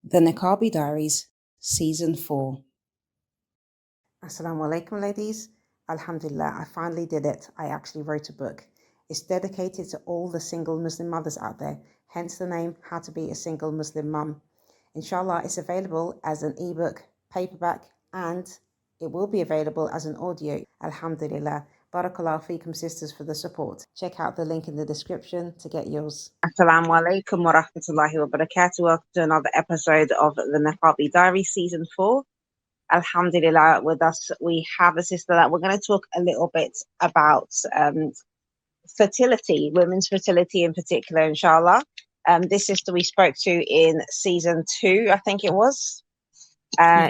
The Niqabi Diaries, Season 4. Assalamu alaikum, ladies. Alhamdulillah, I finally did it. I actually wrote a book. It's dedicated to all the single Muslim mothers out there, hence the name How to Be a Single Muslim Mum. Inshallah, it's available as an ebook, paperback, and it will be available as an audio. Alhamdulillah. Barakallahu feekum, sisters, for the support. Check out the link in the description to get yours. Assalamu alaikum wa rahmatullahi wa barakatuh. Welcome to another episode of the Niqabi Diaries Season 4. Alhamdulillah, with us we have a sister that we're going to talk a little bit about fertility, women's fertility in particular, inshallah. This sister we spoke to in Season 2, I think it was.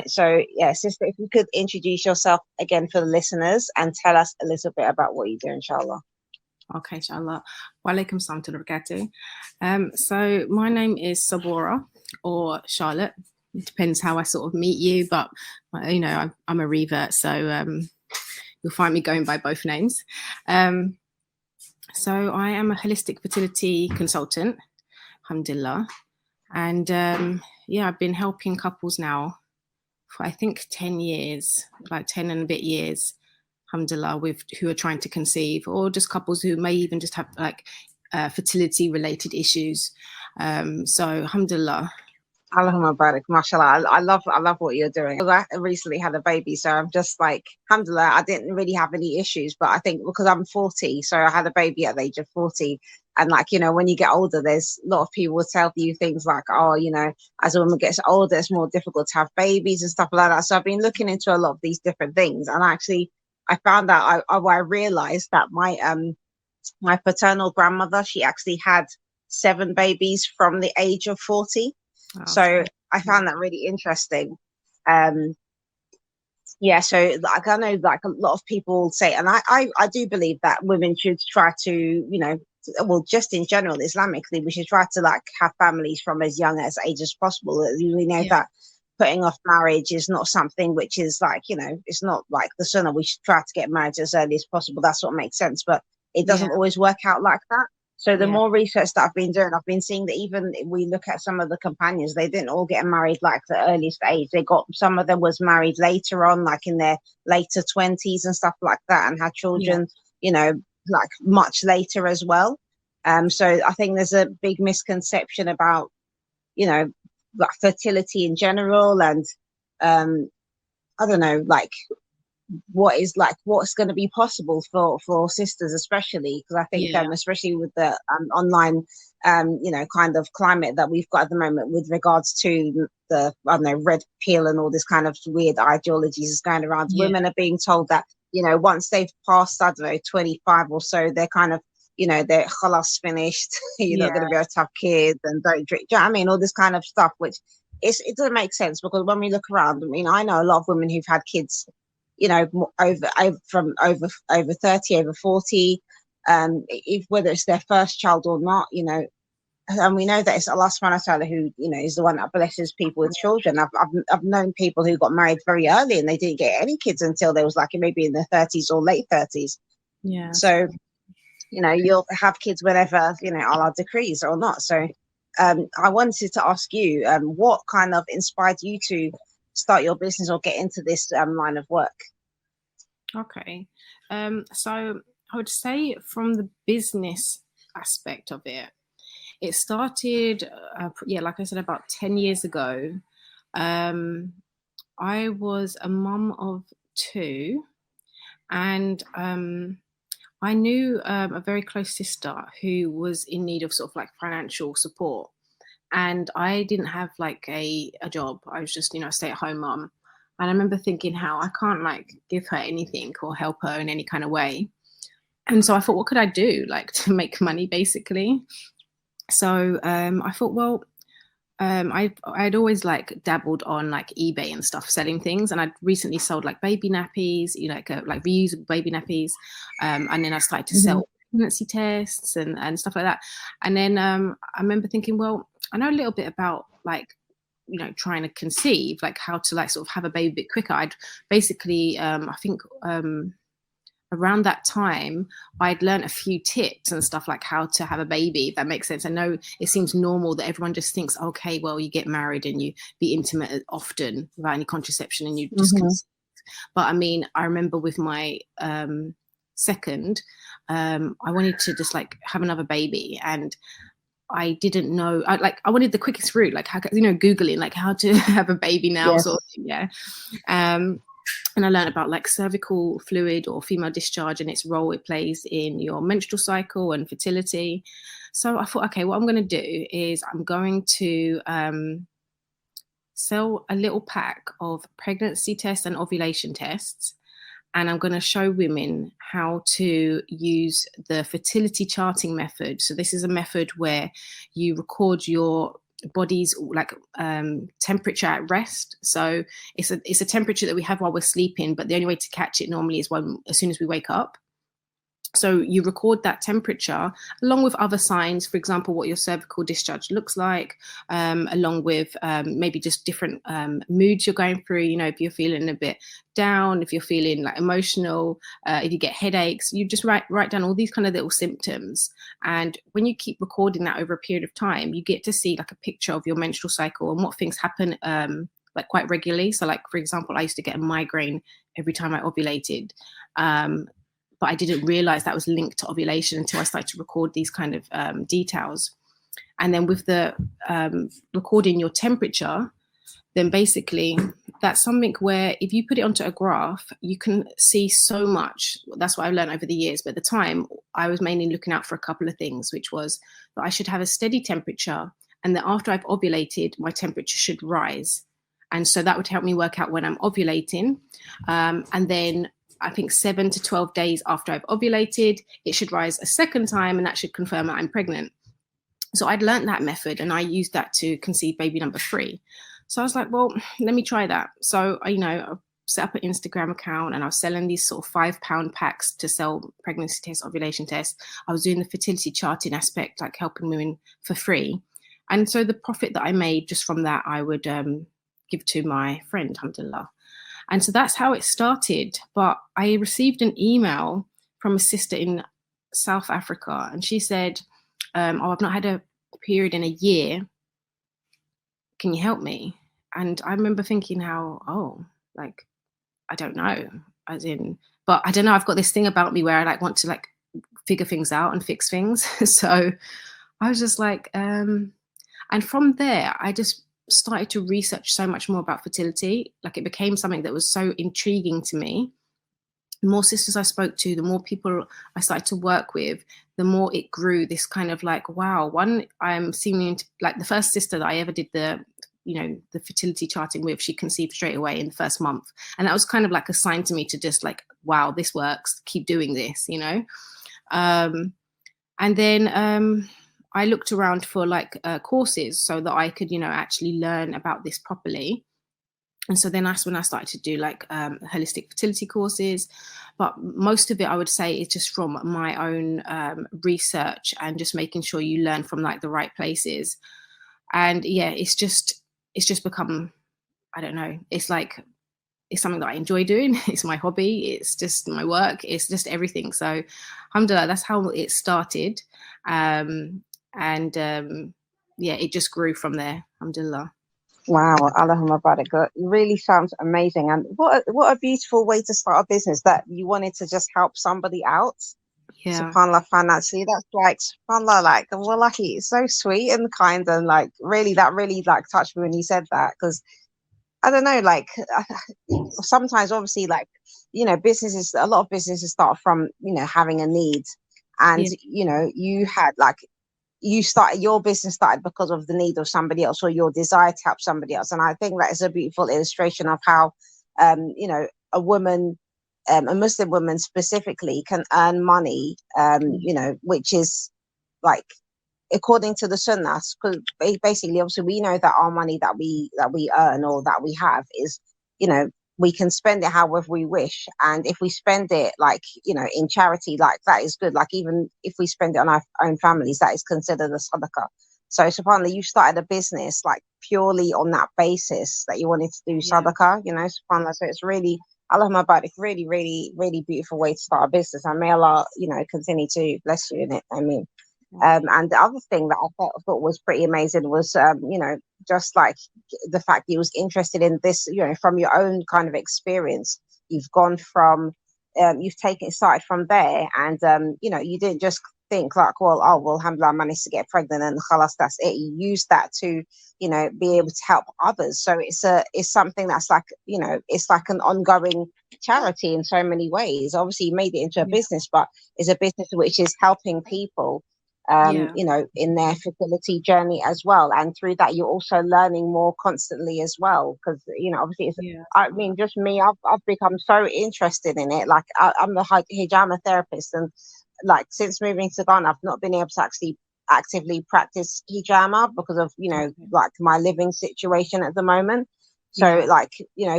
So, sister, if you could introduce yourself again for the listeners and tell us a little bit about what you do, inshallah. Okay, inshallah. Wa alaikum salam to barakatuh. So my name is Sabora or Charlotte. It depends how I sort of meet you, but you know, I'm a revert, so you'll find me going by both names. So I am a holistic fertility consultant, alhamdulillah. And I've been helping couples now for I think 10 years, like 10 and a bit years. Alhamdulillah, with who are trying to conceive, or just couples who may even just have like fertility related issues. So alhamdulillah. Allahumma barak, mashallah. I love what you're doing. I recently had a baby, so I'm just like, alhamdulillah, I didn't really have any issues, but I think because I'm 40, so I had a baby at the age of 40. And like, you know, when you get older, there's a lot of people will tell you things like, oh, you know, as a woman gets older, it's more difficult to have babies and stuff like that. So I've been looking into a lot of these different things, and actually I found out, I realized that my paternal grandmother, she actually had 7 babies from the age of 40. Oh, so I found that really interesting. So like I know like a lot of people say, and I do believe that women should try to, you know, well, just in general, Islamically, we should try to like have families from as young as age as possible. We know that putting off marriage is not something which is like, you know, it's not like the sunnah. We should try to get married as early as possible. That's what makes sense, but it doesn't always work out like that. So the more research that I've been doing, I've been seeing that even if we look at some of the companions, they didn't all get married like the earliest age. Some of them was married later on, like in their later 20s and stuff like that, and had children, you know, like much later as well. So I think there's a big misconception about, you know, like fertility in general, and I don't know, like what's going to be possible for sisters, especially because I think especially with the online you know, kind of climate that we've got at the moment with regards to the, I don't know, red pill and all this kind of weird ideologies is going around. Women are being told that, you know, once they've passed, I don't know, 25 or so, they're kind of, you know, they're khalas finished. You're not going to be able to have kids and don't drink. Do you know what I mean? All this kind of stuff, which it doesn't make sense, because when we look around, I mean, I know a lot of women who've had kids, you know, over 30, over 40, whether it's their first child or not, you know, and we know that it's Allah subhanahu wa ta'ala who, you know, is the one that blesses people with children. I've known people who got married very early and they didn't get any kids until they was like maybe in their 30s or late 30s. Yeah. So, you know, you'll have kids whenever, you know, Allah decrees or not. So I wanted to ask you, what kind of inspired you to start your business or get into this line of work? Okay. So I would say from the business aspect of it, it started, like I said, about 10 years ago. I was a mum of 2, and I knew a very close sister who was in need of sort of like financial support. And I didn't have like a job. I was just, you know, a stay-at-home mum. And I remember thinking how I can't like give her anything or help her in any kind of way. And so I thought, what could I do like to make money basically? So I thought, well, I'd always like dabbled on like eBay and stuff, selling things. And I'd recently sold like baby nappies, you know, like reusable baby nappies. And then I started to sell pregnancy tests and stuff like that. And then I remember thinking, well, I know a little bit about like, you know, trying to conceive, like how to like sort of have a baby a bit quicker. I'd basically, I think around that time, I'd learned a few tips and stuff like how to have a baby, if that makes sense. I know it seems normal that everyone just thinks, okay, well, you get married and you be intimate often without any contraception and you just conceive. But I mean, I remember with my second, I wanted to just like have another baby, and I didn't know. I wanted the quickest route, like how, Googling like how to have a baby now, Yes. sort of thing, yeah. And I learned about like cervical fluid or female discharge and its role it plays in your menstrual cycle and fertility. So I thought, okay, what I'm going to do is I'm going to sell a little pack of pregnancy tests and ovulation tests. And I'm going to show women how to use the fertility charting method. So this is a method where you record your body's like temperature at rest. So it's a temperature that we have while we're sleeping, but the only way to catch it normally is as soon as we wake up. So you record that temperature along with other signs, for example, what your cervical discharge looks like, along with maybe just different moods you're going through. You know, if you're feeling a bit down, if you're feeling like emotional, if you get headaches, you just write down all these kind of little symptoms. And when you keep recording that over a period of time, you get to see like a picture of your menstrual cycle and what things happen like quite regularly. So like, for example, I used to get a migraine every time I ovulated. But I didn't realize that was linked to ovulation until I started to record these kind of details. And then with the recording your temperature, then basically that's something where if you put it onto a graph, you can see so much. That's what I've learned over the years. But at the time, I was mainly looking out for a couple of things, which was that I should have a steady temperature and that after I've ovulated, my temperature should rise. And so that would help me work out when I'm ovulating. And then I think 7 to 12 days after I've ovulated, it should rise a second time, and that should confirm that I'm pregnant. So I'd learned that method and I used that to conceive baby number 3. So I was like, well, let me try that. So, I set up an Instagram account and I was selling these sort of £5 packs to sell pregnancy tests, ovulation tests. I was doing the fertility charting aspect, like helping women for free. And so the profit that I made just from that, I would give to my friend, alhamdulillah. And so that's how it started. But I received an email from a sister in South Africa, and she said, I've not had a period in a year. Can you help me? And I remember thinking I don't know, but I don't know. I've got this thing about me where I want to figure things out and fix things. So I was just like, and from there, I just started to research so much more about fertility. Like it became something that was so intriguing to me. The more sisters I spoke to, the more people I started to work with, the more it grew this kind of wow, I'm seeming to, the first sister that I ever did the fertility charting with, she conceived straight away in the first month. And that was kind of like a sign to me to just wow, this works, keep doing this, and then I looked around for courses so that I could, actually learn about this properly. And so then that's when I started to do holistic fertility courses. But most of it, I would say, is just from my own research and just making sure you learn from the right places. And yeah, it's just become, I don't know, it's something that I enjoy doing. It's my hobby. It's just my work. It's just everything. So alhamdulillah, that's how it started. Yeah, it just grew from there, alhamdulillah. Wow, Allahumma barik. It really sounds amazing. And what a beautiful way to start a business, that you wanted to just help somebody out. Yeah. SubhanAllah, financially. That's SubhanAllah, wallahi, it's so sweet and kind, and that really touched me when you said that, because I don't know, sometimes obviously businesses, a lot of businesses start from having a need, and you had your business started because of the need of somebody else or your desire to help somebody else. And I think that is a beautiful illustration of how a woman, a Muslim woman specifically, can earn money, which is according to the sunnah. Because basically, obviously, we know that our money that we earn or that we have is, we can spend it however we wish. And if we spend it in charity, that is good. Even if we spend it on our own families, that is considered a sadaqah. So subhanAllah, you started a business purely on that basis, that you wanted to do sadaqah, subhanAllah. So it's really, Allah Mubarak, really, really, really beautiful way to start a business. And may Allah, continue to bless you in it. I mean, and the other thing that I thought was pretty amazing was, just like the fact he was interested in this, from your own kind of experience. You've gone from, you've taken started from there, and you didn't just think like, well, alhamdulillah, I managed to get pregnant, and khalas, that's it. You use that to, be able to help others. So it's something that's like, it's like an ongoing charity in so many ways. Obviously, you made it into a business, but it's a business which is helping people in their fertility journey as well. And through that, you're also learning more constantly as well. Because, obviously, I mean, just me, I've become so interested in it. Like, I'm a hijama therapist. And, like, since moving to Ghana, I've not been able to actually actively practice hijama because of, like my living situation at the moment. So, like,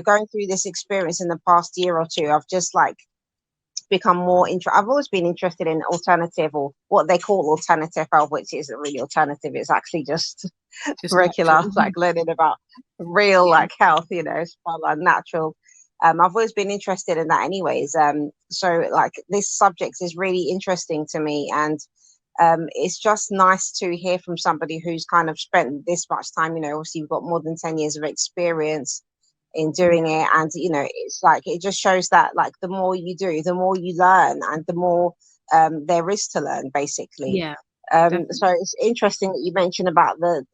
going through this experience in the past year or two, I've just, like, become more I've always been interested in alternative, or what they call alternative health, which isn't really alternative. It's actually just regular natural. Like learning about real like health, natural. I've always been interested in that anyways. So like this subject is really interesting to me, and it's just nice to hear from somebody who's kind of spent this much time, obviously you've got more than 10 years of experience in doing it, and it's like it just shows that like the more you do, the more you learn, and the more there is to learn, basically. So it's interesting that you mentioned about the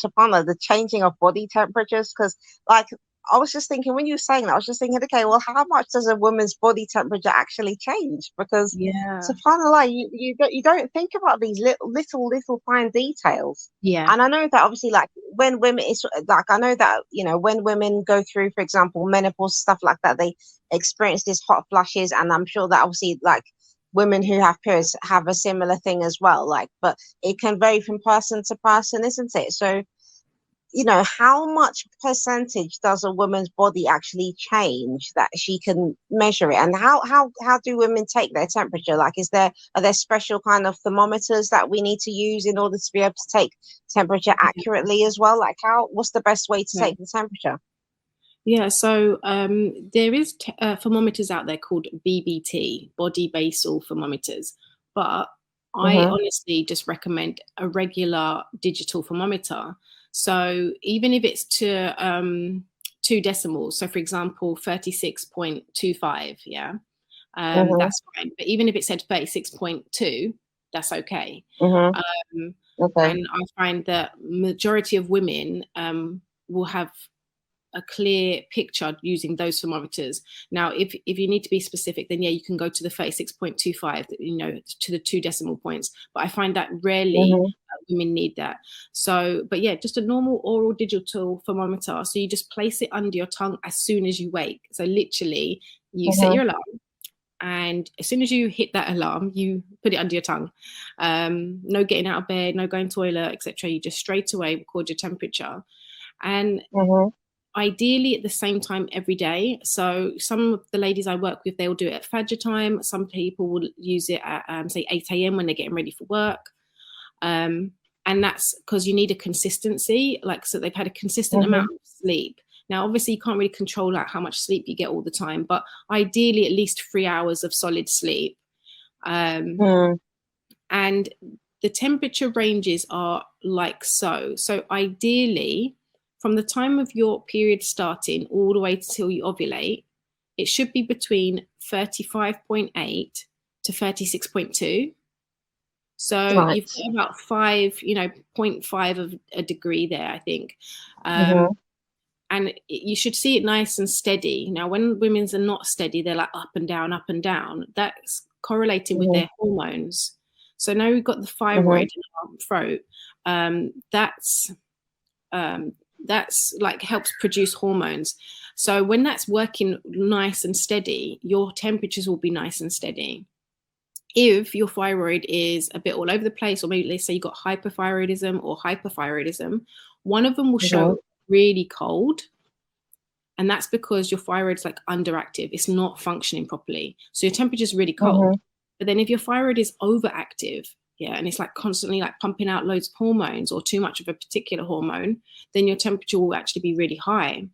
subhanallah, the changing of body temperatures, because like I was just thinking when you were saying that, I was just thinking, okay, well, how much does a woman's body temperature actually change? Because subhanallah, you don't think about these little fine details. And I know that obviously, like when women, it's like I know that when women go through, for example, menopause, stuff like that, they experience these hot flushes, and I'm sure that obviously like women who have periods have a similar thing as well. Like, but it can vary from person to person, isn't it? So how much percentage does a woman's body actually change that she can measure it? And how do women take their temperature? Like, are there special kind of thermometers that we need to use in order to be able to take temperature accurately as well? Like, what's the best way to take the temperature? So there is thermometers out there called BBT, body basal thermometers, but I honestly just recommend a regular digital thermometer. So even if it's to 2 decimals, so for example 36.25, that's fine. But even if it said 36.2, that's okay. And I find that majority of women will have a clear picture using those thermometers. Now, if you need to be specific, then you can go to the 36.25, to the 2 decimal points. But I find that rarely women need that. So, but just a normal oral digital thermometer. So you just place it under your tongue as soon as you wake. So literally, you set your alarm, and as soon as you hit that alarm, you put it under your tongue. No getting out of bed, no going to the toilet, etc. You just straight away record your temperature, and ideally at the same time every day. So some of the ladies I work with, they'll do it at Fajr time. Some people will use it at say 8 a.m. when they're getting ready for work. And that's because you need a consistency, like so they've had a consistent amount of sleep. Now, obviously, you can't really control how much sleep you get all the time, but ideally at least 3 hours of solid sleep. And the temperature ranges are like so. So ideally, from the time of your period starting all the way till you ovulate, it should be between 35.8 to 36.2. So you've got about 0.5 of a degree there, I think. And you should see it nice and steady. Now, when women's are not steady, they're like up and down, up and down. That's correlating with their hormones. So now we've got the thyroid in our throat. That's like helps produce hormones. So when that's working nice and steady, your temperatures will be nice and steady. If your thyroid is a bit all over the place, or maybe let's say you got hypothyroidism or hyperthyroidism, one of them will show really cold, and that's because your thyroid's like underactive. It's not functioning properly. So your temperature is really cold. But then if your thyroid is overactive, and it's like constantly like pumping out loads of hormones or too much of a particular hormone, then your temperature will actually be really high.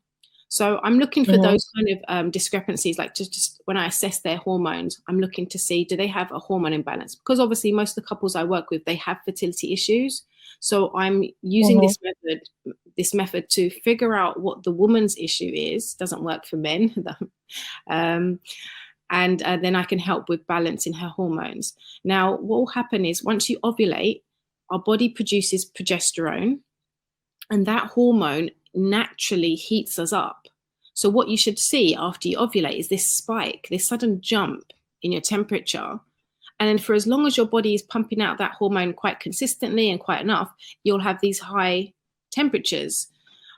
So I'm looking for those kind of discrepancies, like just when I assess their hormones, I'm looking to see, do they have a hormone imbalance? Because obviously most of the couples I work with, they have fertility issues. So I'm using this method to figure out what the woman's issue is. Doesn't work for men. And then I can help with balancing her hormones. Now, what will happen is once you ovulate, our body produces progesterone, and that hormone naturally heats us up. So what you should see after you ovulate is this spike, this sudden jump in your temperature. And then for as long as your body is pumping out that hormone quite consistently and quite enough, you'll have these high temperatures.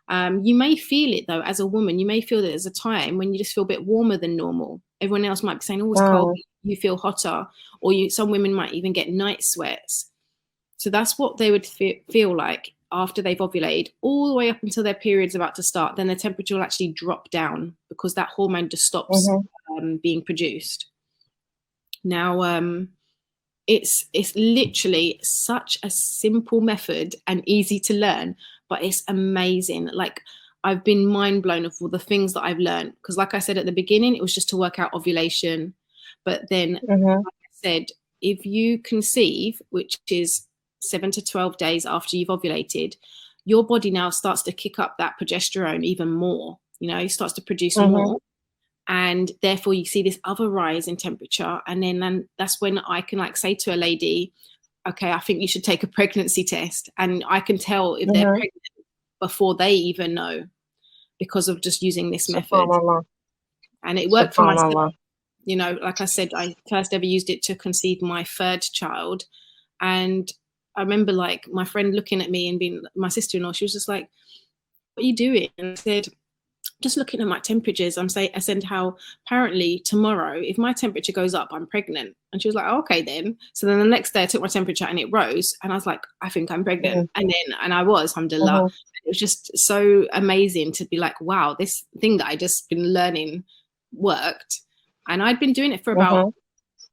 You may feel it though, as a woman, you may feel that there's a time when you just feel a bit warmer than normal. Everyone else might be saying, oh, it's cold, you feel hotter, or some women might even get night sweats. So that's what they would feel like after they've ovulated, all the way up until their period's about to start. Then the temperature will actually drop down because that hormone just stops being produced. Now, it's literally such a simple method and easy to learn, but it's amazing. Like, I've been mind blown of all the things that I've learned. Because like I said at the beginning, it was just to work out ovulation. But then, like I said, if you conceive, which is 7 to 12 days after you've ovulated, your body now starts to kick up that progesterone even more. It starts to produce more. And therefore you see this other rise in temperature. And then that's when I can like say to a lady, okay, I think you should take a pregnancy test. And I can tell if they're pregnant before they even know, because of just using this method. And it worked for myself. Like I said, I first ever used it to conceive my third child. And I remember like my friend looking at me and being my sister-in-law, she was just like, what are you doing? And I said, just looking at my temperatures, I said how apparently tomorrow, if my temperature goes up, I'm pregnant. And she was like, oh, okay then. So then the next day I took my temperature and it rose. And I was like, I think I'm pregnant. And I was, alhamdulillah. It was just so amazing to be like, wow, this thing that I just been learning worked. And I'd been doing it for about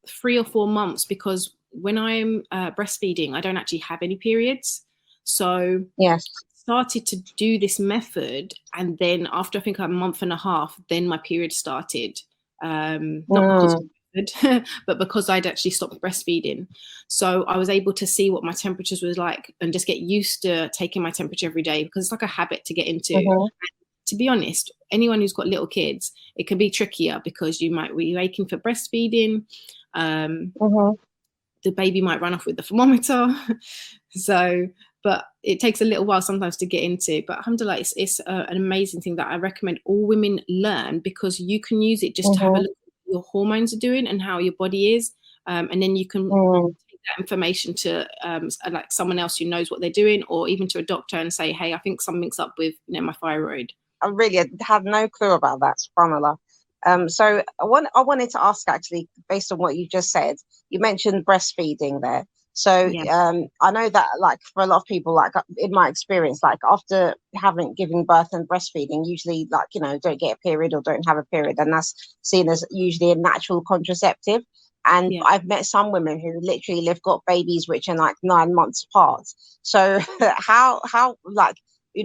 3 or 4 months, because when I'm breastfeeding, I don't actually have any periods. So I started to do this method, and then after I think a month and a half, then my period started. Not because of the method, but because I'd actually stopped breastfeeding. So I was able to see what my temperatures was like and just get used to taking my temperature every day, because it's like a habit to get into. And to be honest, anyone who's got little kids, it can be trickier because you might be waiting for breastfeeding. The baby might run off with the thermometer. But it takes a little while sometimes to get into. But alhamdulillah, it's an amazing thing that I recommend all women learn, because you can use it just to have a look at what your hormones are doing and how your body is. And then you can take that information to like someone else who knows what they're doing, or even to a doctor and say, hey, I think something's up with my thyroid. I really had no clue about that, subhanAllah. So I wanted to ask, actually, based on what you just said, you mentioned breastfeeding there. So I know that, like, for a lot of people, like in my experience, like after giving birth and breastfeeding, usually like, don't get a period or don't have a period, and that's seen as usually a natural contraceptive. And I've met some women who literally got babies which are like 9 months apart. So how like, do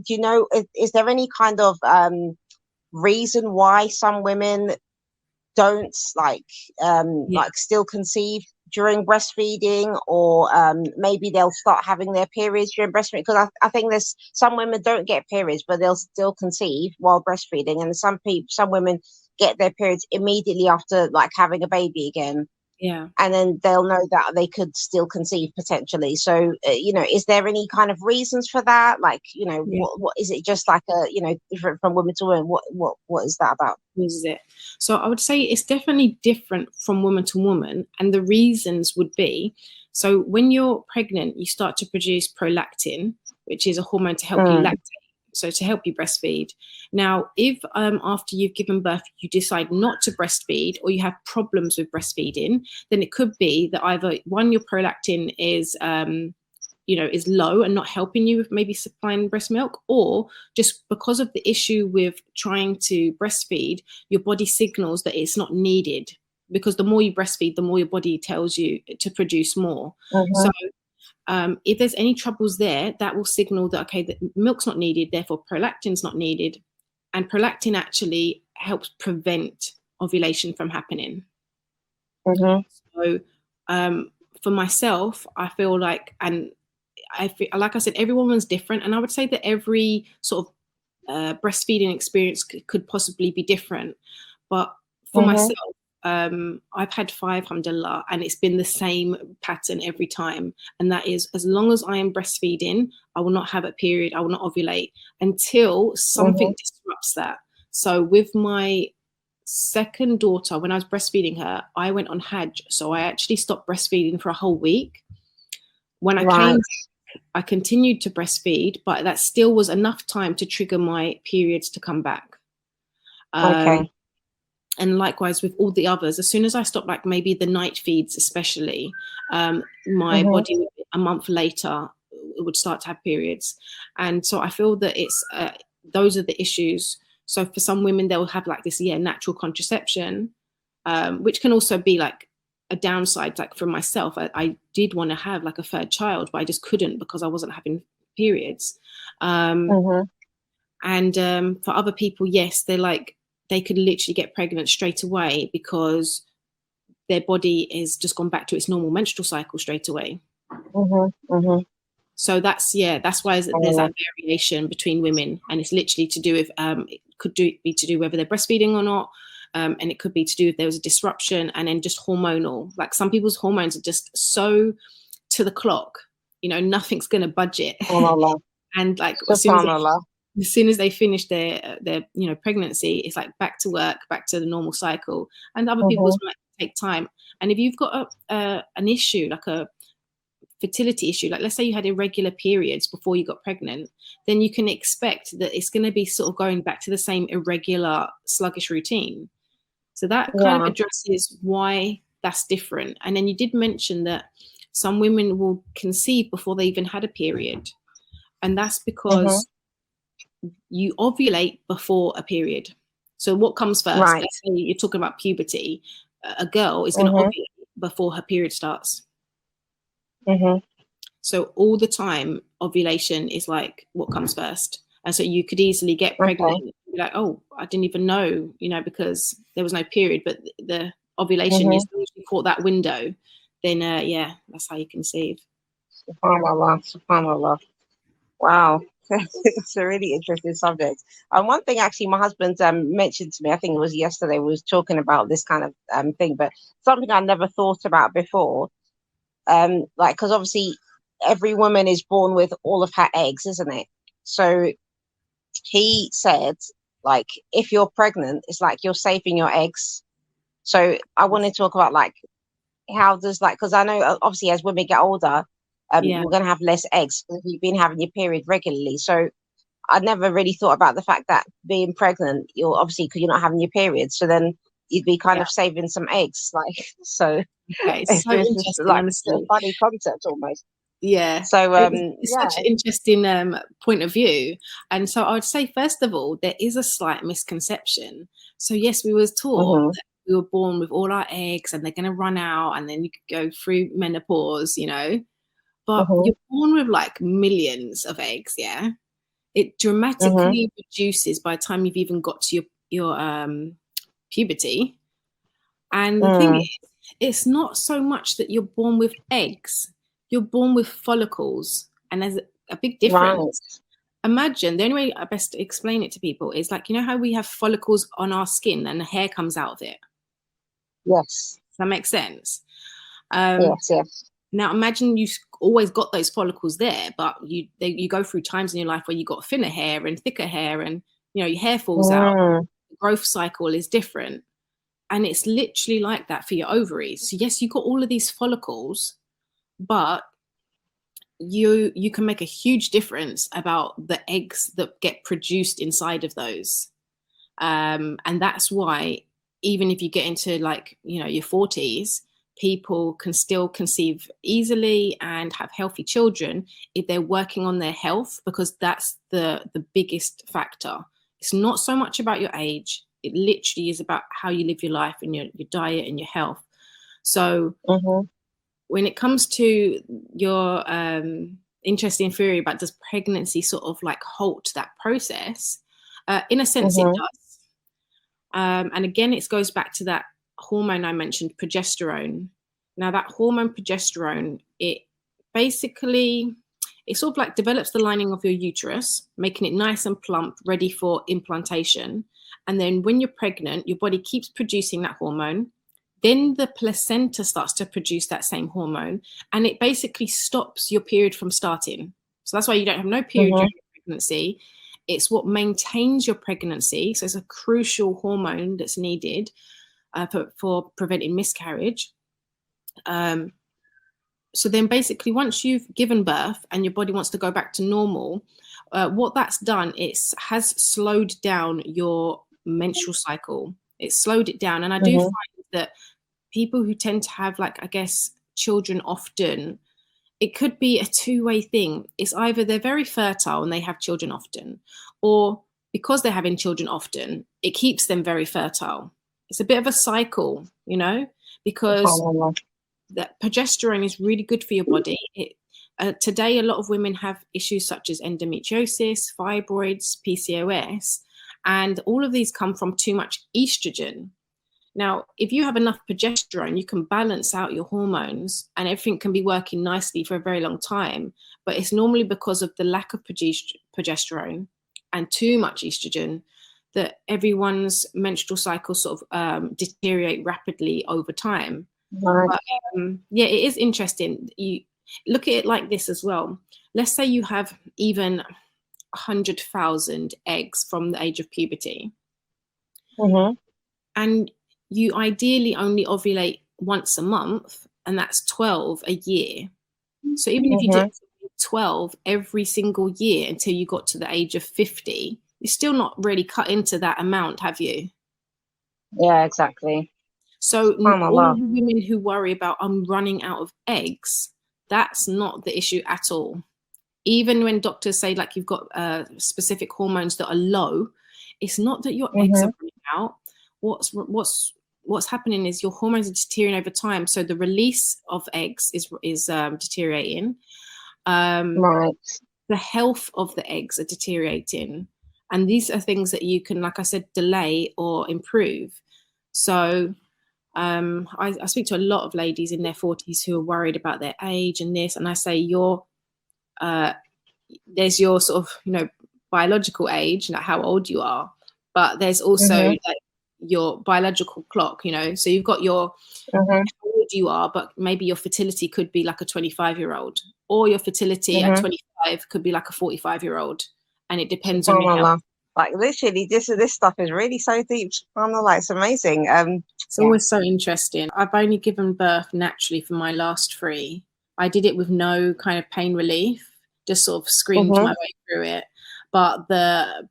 you know, is there any kind of reason why some women don't like still conceive during breastfeeding, or maybe they'll start having their periods during breastfeeding? Because I think there's some women don't get periods but they'll still conceive while breastfeeding, and some women get their periods immediately after like having a baby again. And then they'll know that they could still conceive potentially. So is there any kind of reasons for that? Like, what is it, just like a different from woman to woman? What is that about? This is it. So I would say it's definitely different from woman to woman, and the reasons would be, so when you're pregnant, you start to produce prolactin, which is a hormone to help you lactate. So to help you breastfeed. Now, if after you've given birth, you decide not to breastfeed, or you have problems with breastfeeding, then it could be that either one, your prolactin is low and not helping you with maybe supplying breast milk, or just because of the issue with trying to breastfeed, your body signals that it's not needed, because the more you breastfeed, the more your body tells you to produce more. So if there's any troubles there, that will signal that, okay, the milk's not needed, therefore prolactin's not needed. and prolactin actually helps prevent ovulation from happening. So for myself, I feel like, and I feel like I said, every woman's different, and I would say that every sort of breastfeeding experience could possibly be different. But for myself, I've had 5, alhamdulillah, and it's been the same pattern every time. And that is, as long as I am breastfeeding, I will not have a period, I will not ovulate until something disrupts that. So with my second daughter, when I was breastfeeding her, I went on Hajj. So I actually stopped breastfeeding for a whole week. When I came back, I continued to breastfeed, but that still was enough time to trigger my periods to come back. And likewise with all the others, as soon as I stopped, like maybe the night feeds especially, my body a month later would start to have periods. And so I feel that it's those are the issues. So for some women, they'll have like this natural contraception, which can also be like a downside. Like for myself, I did want to have like a third child, but I just couldn't because I wasn't having periods. And for other people, yes, they're like, they could literally get pregnant straight away because their body has just gone back to its normal menstrual cycle straight away. So that's why there's that variation between women, and it's literally to do with it could be to do whether they're breastfeeding or not, and it could be to do if there was a disruption, and then just hormonal. Like some people's hormones are just so to the clock, nothing's going to budget. And like as soon as they finish their pregnancy, it's like back to work, back to the normal cycle. And other people's might take time. And if you've got an issue, like a fertility issue, like let's say you had irregular periods before you got pregnant, then you can expect that it's going to be sort of going back to the same irregular, sluggish routine. So that kind of addresses why that's different. And then you did mention that some women will conceive before they even had a period. And that's because you ovulate before a period. So what comes first? Right. Let's say you're talking about puberty. A girl is going to ovulate before her period starts. So all the time, ovulation is like what comes first. And so you could easily get pregnant and be like, oh, I didn't even know, because there was no period. But the ovulation, as long as you caught that window, then that's how you conceive. SubhanAllah. Wow. It's a really interesting subject. And one thing actually my husband mentioned to me, I think it was yesterday, we was talking about this kind of thing, but something I never thought about before. Like, because obviously every woman is born with all of her eggs, isn't it? So he said, like, if you're pregnant, it's like you're saving your eggs. So I want to talk about like how does, like, because I know obviously as women get older, we're going to have less eggs because you've been having your period regularly. So I never really thought about the fact that being pregnant, you're obviously, because you're not having your period, so then you'd be kind of saving some eggs, like, so it's so interesting, like honestly. a funny concept almost. Yeah. So it's such an interesting point of view. And so I would say, first of all, there is a slight misconception. So yes, we was taught that we were born with all our eggs and they're going to run out and then you could go through menopause, but you're born with like millions of eggs. Yeah. It dramatically reduces by the time you've even got to your puberty. And the thing is, it's not so much that you're born with eggs. You're born with follicles, and there's a big difference. Imagine, the only way I best to explain it to people is like, how we have follicles on our skin and the hair comes out of it? Yes. Does that make sense? Yes. Now imagine you've always got those follicles there, but you go through times in your life where you got thinner hair and thicker hair, and your hair falls out. The growth cycle is different. And it's literally like that for your ovaries. So yes, you got all of these follicles, but you can make a huge difference about the eggs that get produced inside of those. And that's why even if you get into like, your 40s, people can still conceive easily and have healthy children if they're working on their health, because that's the biggest factor. It's not so much about your age. It literally is about how you live your life and your diet and your health. So when it comes to your interesting theory about does pregnancy sort of like halt that process, In a sense, it does. And again, it goes back to that hormone I mentioned, progesterone. Now, that hormone progesterone, it basically, it sort of like develops the lining of your uterus, making it nice and plump, ready for implantation. And then when you're pregnant, your body keeps producing that hormone. Then the placenta starts to produce that same hormone, and it basically stops your period from starting. So that's why you don't have no period during pregnancy. It's what maintains your pregnancy. So it's a crucial hormone that's needed for preventing miscarriage. So then basically once you've given birth and your body wants to go back to normal, what that's done, it has slowed down your menstrual cycle. It's slowed it down. And I do find that people who tend to have, like, I guess, children often, it could be a two-way thing. It's either they're very fertile and they have children often, or because they're having children often, it keeps them very fertile. It's a bit of a cycle, you know, because that progesterone is really good for your body. Today, a lot of women have issues such as endometriosis, fibroids, PCOS, and all of these come from too much estrogen. Now, if you have enough progesterone, you can balance out your hormones and everything can be working nicely for a very long time. But it's normally because of the lack of progesterone and too much estrogen that everyone's menstrual cycles sort of deteriorate rapidly over time. Right. But, yeah, it is interesting. You look at it like this as well. Let's say you have even 100,000 eggs from the age of puberty. And you ideally only ovulate once a month, and that's 12 a year. So even if you did 12 every single year until you got to the age of 50, you're still not really cut into that amount, have you? Yeah, exactly. So all the women who worry about, I'm running out of eggs, that's not the issue at all. Even when doctors say, like, you've got specific hormones that are low, it's not that your eggs are running out. What's happening is your hormones are deteriorating over time. So the release of eggs is deteriorating. Right. The health of the eggs are deteriorating. And these are things that you can, like I said, delay or improve. So I speak to a lot of ladies in their 40s who are worried about their age and this. And I say, there's your sort of, you know, biological age, like how old you are. But there's also like your biological clock, you know, so you've got your how old you are, but maybe your fertility could be like a 25-year-old, or your fertility at 25 could be like a 45-year-old, and it depends on your health. Like, literally, this stuff is really so deep. Like, it's amazing. It's always so interesting. I've only given birth naturally for my last 3. I did it with no kind of pain relief, just sort of screamed my way through it. But the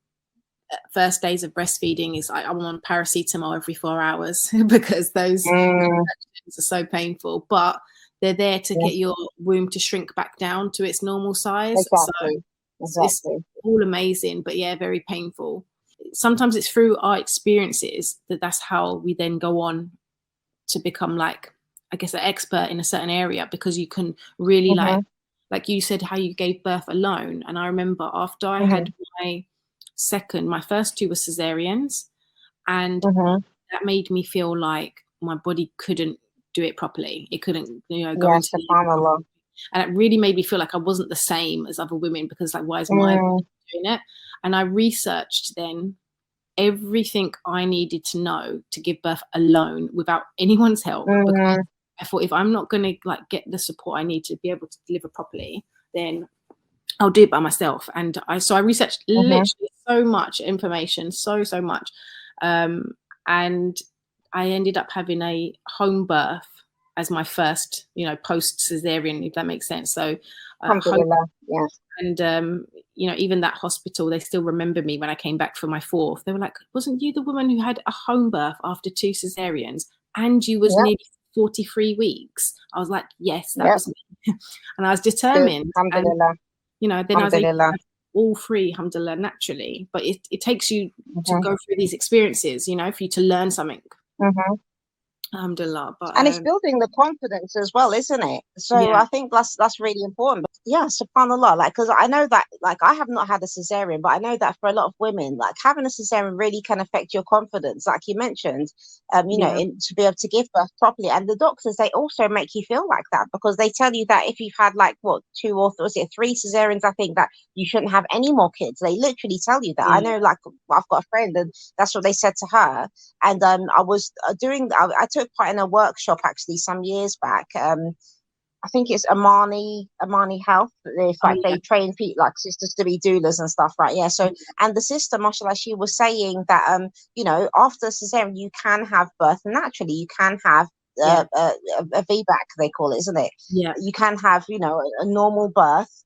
first days of breastfeeding is I'm on paracetamol every 4 hours because those contractions are so painful. But they're there to get your womb to shrink back down to its normal size. Exactly. So it's all amazing, but yeah, very painful. Sometimes it's through our experiences that's how we then go on to become, like, I guess, an expert in a certain area, because you can really like you said, how you gave birth alone. And I remember after I had my first 2 were cesareans, and that made me feel like my body couldn't do it properly. It couldn't, you know, go into the, and it really made me feel like I wasn't the same as other women, because, like, why is my body doing it? And I researched then everything I needed to know to give birth alone without anyone's help, because I thought, if I'm not going to, like, get the support I need to be able to deliver properly, then I'll do it by myself. And I researched literally so much information, so much. And I ended up having a home birth as my first, you know, post cesarean, if that makes sense. So, and you know, even that hospital, they still remember me when I came back for my 4th. They were like, wasn't you the woman who had a home birth after 2 cesareans and you was nearly 43 weeks? I was like, yes, that was me. And I was determined. And, you know, then I was able to have all 3, alhamdulillah, naturally. But it takes you to go through these experiences, you know, for you to learn something. Alhamdulillah. But And it's building the confidence as well, isn't it? So yeah, I think that's really important. But yeah, subhanallah, like, because I know that, like, I have not had a cesarean, but I know that for a lot of women, like, having a cesarean really can affect your confidence, like you mentioned, yeah, to be able to give birth properly. And the doctors, they also make you feel like that, because they tell you that if you've had, like, what, two or was it three cesareans, I think, that you shouldn't have any more kids. They literally tell you that. I yeah, know, like, I've got a friend, and that's what they said to her. And I was I took part in a workshop actually some years back. I think it's Amani Health. It's oh like yeah, they train people, like, sisters, to be doulas and stuff, right? Yeah. So, and the sister, mashallah, she was saying that after cesarean you can have birth naturally. You can have yeah, a VBAC, they call it, isn't it? yeah, You can have a normal birth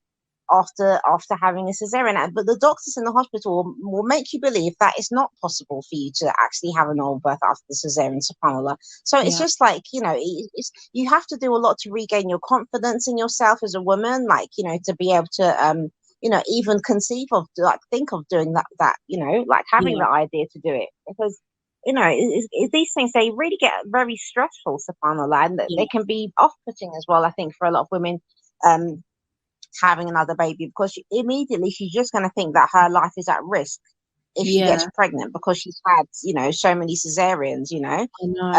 after having a cesarean. But the doctors in the hospital will make you believe that it's not possible for you to actually have a normal birth after the cesarean, subhanallah. So it's yeah, just like, it's, you have to do a lot to regain your confidence in yourself as a woman, like, to be able to even conceive of, like, think of doing that like having yeah, the idea to do it. Because these things, they really get very stressful, subhanallah, and yeah, they can be off-putting as well, I think, for a lot of women, um having another baby, because immediately she's just going to think that her life is at risk if she gets yeah. pregnant, because she's had so many cesareans. I know.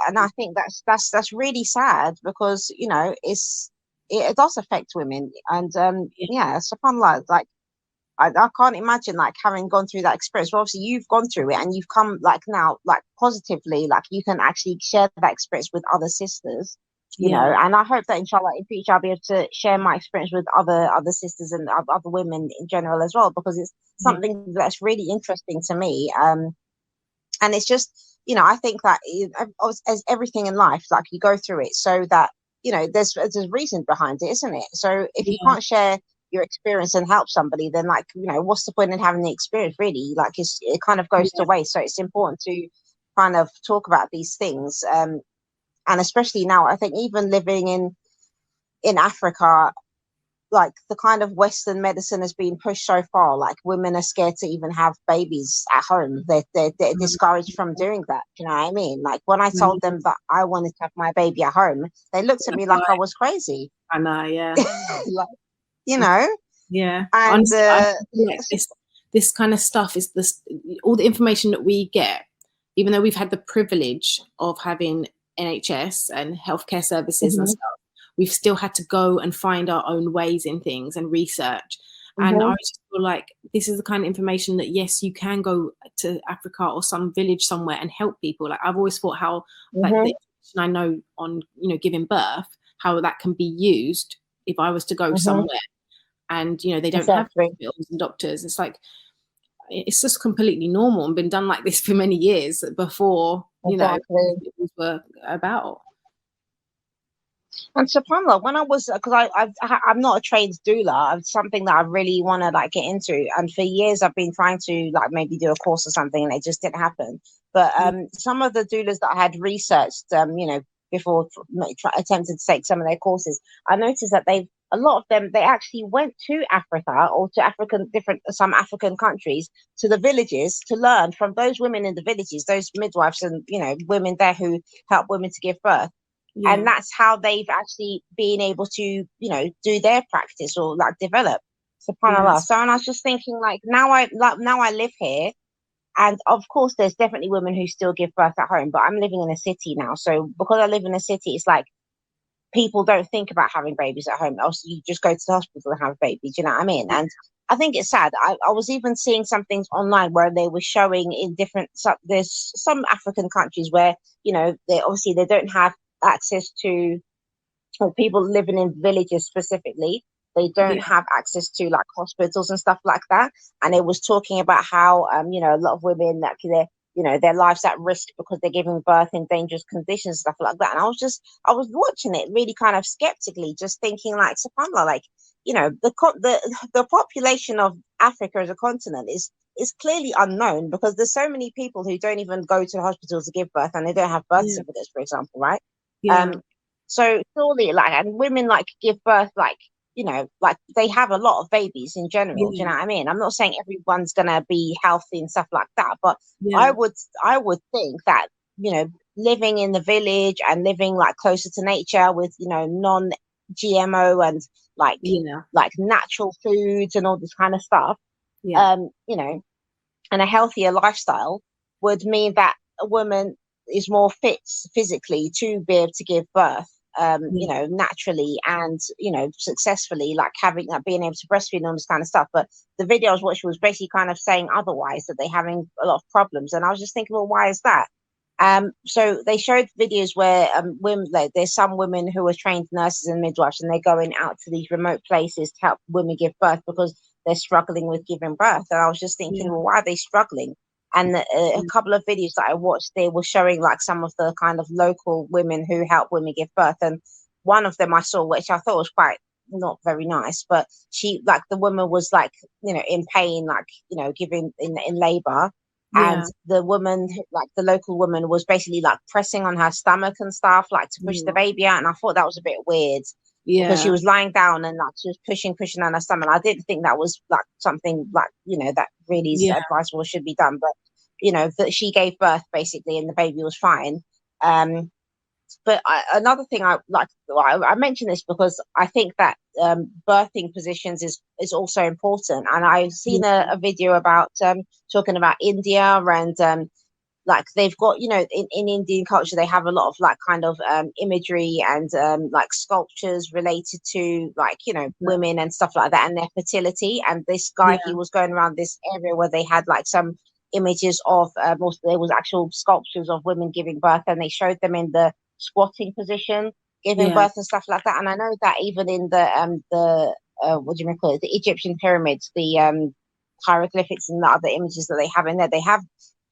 And I think that's really sad, because it does affect women. And Yeah, yeah, subhanallah, like, I can't imagine, like, having gone through that experience. Well, obviously you've gone through it, and you've come, like, now, like, positively, like, you can actually share that experience with other sisters. yeah, And I hope that, inshallah, in future I'll be able to share my experience with other sisters and other women in general as well, because it's yeah, something that's really interesting to me. And it's just, I think that, as everything in life, like, you go through it so that, there's a reason behind it, isn't it? So if you yeah, can't share your experience and help somebody, then, like, what's the point in having the experience, really? Like, it kind of goes to yeah, waste. So it's important to kind of talk about these things. And especially now, I think, even living in Africa, like, the kind of Western medicine has been pushed so far, like, women are scared to even have babies at home. They're discouraged from doing that. You know what I mean? Like, when I told them that I wanted to have my baby at home, they looked at me like I was crazy. I know. Yeah. Like, you know, Yeah, and honestly, I feel like this kind of stuff is this all the information that we get, even though we've had the privilege of having NHS and healthcare services and Mhm, stuff, we've still had to go and find our own ways in things and research. And I mhm, just feel like this is the kind of information that, yes, you can go to Africa or some village somewhere and help people. Like, I've always thought how, like, the mhm, information I know on, giving birth, how that can be used if I was to go mhm. somewhere and they don't have Exactly, hospitals and doctors. It's like, it's just completely normal and been done like this for many years before exactly. hospitals were about. And subhanallah, when I was, because I'm not a trained doula, it's something that I really want to, like, get into. And for years I've been trying to, like, maybe do a course or something, and it just didn't happen. But Yeah, some of the doulas that I had researched, before attempting to take some of their courses, I noticed that a lot of them, they actually went to Africa, or to some African countries, to the villages, to learn from those women in the villages, those midwives, and women there who help women to give birth. And yeah, that's how they've actually been able to do their practice, or, like, develop, subhanallah. yes, So, and I was just thinking, like, now I live here, and of course there's definitely women who still give birth at home, but I'm living in a city now. So because I live in a city, it's like, people don't think about having babies at home. Also, you just go to the hospital and have babies. You know what I mean? And I think it's sad. I was even seeing some things online where they were showing in there's some African countries where they don't have access to, or people living in villages specifically, they don't yeah, have access to, like, hospitals and stuff like that. And it was talking about how a lot of women, that their lives at risk because they're giving birth in dangerous conditions, stuff like that. And I was watching it really kind of skeptically, just thinking, like, subhanallah, like, the population of Africa as a continent is clearly unknown, because there's so many people who don't even go to the hospital to give birth, and they don't have birth yeah, certificates, for example, right? yeah, um so surely, like, and women, like, give birth, like, like, they have a lot of babies in general. Do you yeah, know what I mean? I'm not saying everyone's gonna be healthy and stuff like that, but I yeah, would I would think that, living in the village and living like closer to nature with, you know, non-GMO and like natural foods and all this kind of stuff, you know, and a healthier lifestyle would mean that a woman is more fit physically to be able to give birth, you know, naturally and, you know, successfully, like having that, being able to breastfeed and all this kind of stuff. But the video I was watching was basically kind of saying otherwise, that they're having a lot of problems. And I was just thinking, well, why is that? So they showed videos where women, like, there's some women who are trained nurses and midwives, and they're going out to these remote places to help women give birth because they're struggling with giving birth. And I was just thinking, well, why are they struggling? And a couple of videos that I watched, they were showing like some of the kind of local women who help women give birth. And one of them I saw, which I thought was quite not very nice, but she, like, the woman was like, you know, in pain, like, you know, giving in labor. And the woman, like the local woman, was basically like pressing on her stomach and stuff, like to push the baby out. And I thought that was a bit weird. Because she was lying down and like she was pushing on her stomach. I didn't think that was like something like, you know, that really is advisable, should be done. But, you know, that she gave birth basically and the baby was fine. But another thing I like, I mention this because I think that birthing positions is also important. And I've seen a video about talking about India and like they've got, you know, in Indian culture, they have a lot of like kind of imagery and like sculptures related to like, you know, women and stuff like that and their fertility. And this guy, he was going around this area where they had like some images of, also, there was actual sculptures of women giving birth, and they showed them in the squatting position, giving birth and stuff like that. And I know that even in the what do you call it, the Egyptian pyramids, the hieroglyphics and the other images that they have in there, they have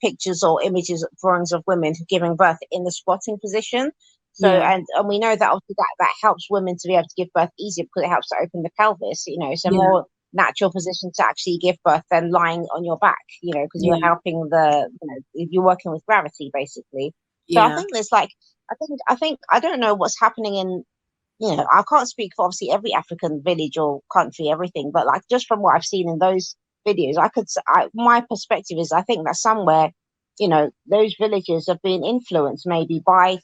pictures or images, drawings of women giving birth in the squatting position. So and we know that obviously that helps women to be able to give birth easier because it helps to open the pelvis, you know. It's a more natural position to actually give birth than lying on your back, you know, because you're helping the, you know, you're working with gravity basically. So I think there's like, I think I don't know what's happening in, you know, I can't speak for obviously every African village or country, everything, but like just from what I've seen in those videos, my perspective is I think that somewhere, you know, those villages have been influenced maybe by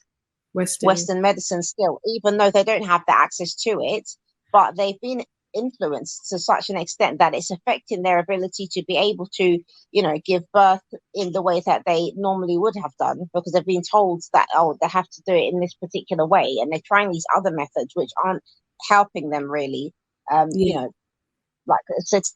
Western medicine still, even though they don't have the access to it, but they've been influenced to such an extent that it's affecting their ability to be able to, you know, give birth in the way that they normally would have done, because they've been told that, oh, they have to do it in this particular way, and they're trying these other methods which aren't helping them really, you know, like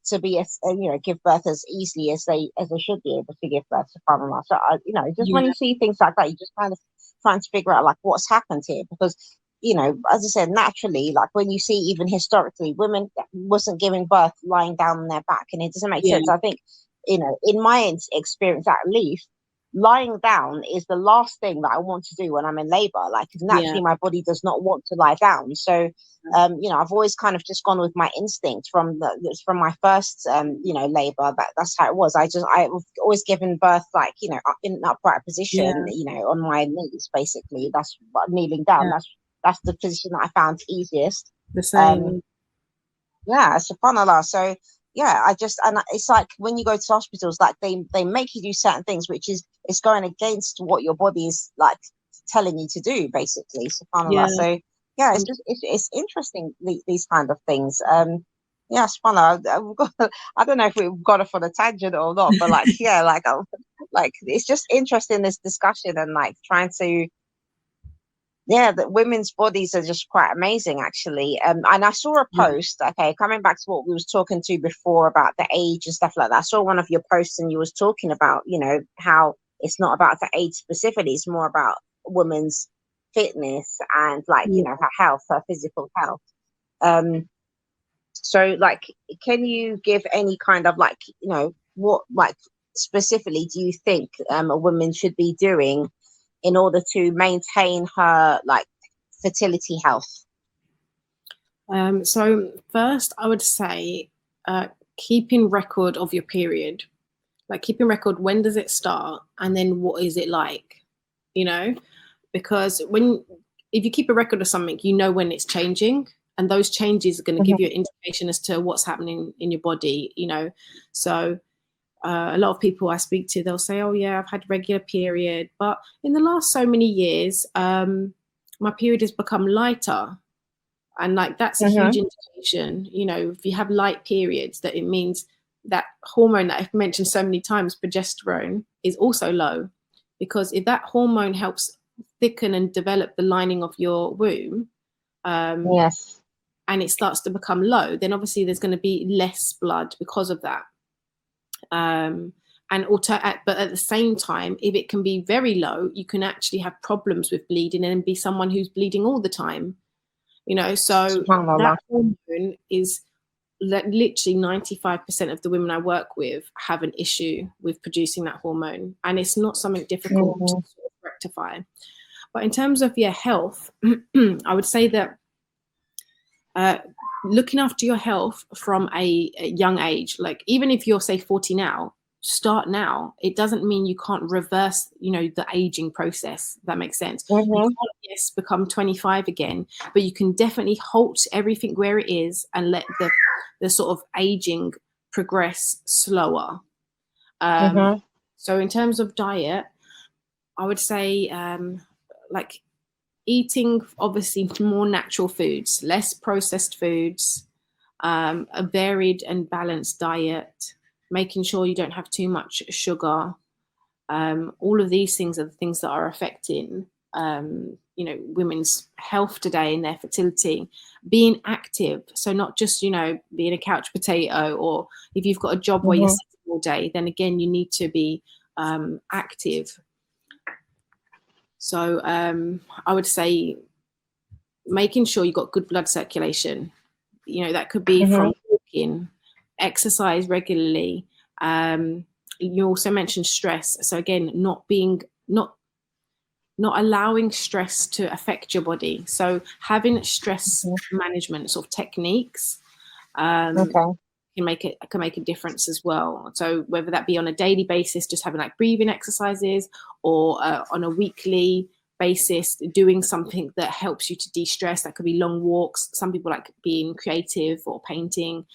to be you know, give birth as easily as they should be able to give birth to subhanallah. So you know, just when you see things like that, you just kind of trying to figure out like what's happened here, because, you know, as I said, naturally, like when you see even historically, women wasn't giving birth lying down on their back, and it doesn't make sense. I think, you know, in my experience at least, lying down is the last thing that I want to do when I'm in labor. Like naturally my body does not want to lie down. So you know, I've always kind of just gone with my instinct from my first you know, labor. That's how it was. I've always given birth like, you know, in an upright position, you know, on my knees basically. That's kneeling down. That's the position that I found easiest. The same. Subhanallah. So yeah, and it's like when you go to hospitals, like they make you do certain things which is, it's going against what your body is like telling you to do basically, subhanallah. So yeah, it's interesting, these kind of things. Subhanallah, I don't know if we've got off on a tangent or not, but like like it's just interesting, this discussion, and like trying to, that women's bodies are just quite amazing, actually. And I saw a post, okay, coming back to what we was talking to before about the age and stuff like that. I saw one of your posts and you was talking about, you know, how it's not about the age specifically, it's more about women's fitness and like, you know, her health, her physical health. So like, can you give any kind of like, you know, what like specifically do you think a woman should be doing in order to maintain her like fertility health? So first I would say keeping record of your period, like keeping record, when does it start and then what is it like, you know, because if you keep a record of something, you know when it's changing, and those changes are going to give you an indication as to what's happening in your body, you know. So a lot of people I speak to, they'll say, oh yeah, I've had regular period, but in the last so many years, my period has become lighter. And like, that's a huge indication, you know, if you have light periods, that it means that hormone that I've mentioned so many times, progesterone, is also low. Because if that hormone helps thicken and develop the lining of your womb, Yes. and it starts to become low, then obviously there's going to be less blood because of that. But at the same time, if it can be very low, you can actually have problems with bleeding and be someone who's bleeding all the time. You know, so that hormone is literally 95% of the women I work with have an issue with producing that hormone, and it's not something difficult to sort of rectify. But in terms of your health, I would say that looking after your health from a young age, like even if you're say 40 now, start now. It doesn't mean you can't reverse, you know, the aging process. If that makes sense. You can't, yes, become 25 again, but you can definitely halt everything where it is and let the sort of aging progress slower. So in terms of diet, I would say like eating obviously more natural foods, less processed foods, a varied and balanced diet, making sure you don't have too much sugar. All of these things are the things that are affecting, you know, women's health today and their fertility. Being active, so not just, you know, being a couch potato, or if you've got a job where you're sitting all day, then again, you need to be active. So I would say making sure you've got good blood circulation. You know, that could be from walking, exercise regularly. You also mentioned stress. So again, not allowing stress to affect your body. So having stress management sort of techniques can make a difference as well. So whether that be on a daily basis, just having like breathing exercises, or on a weekly basis, doing something that helps you to de-stress. That could be long walks. Some people like being creative or painting,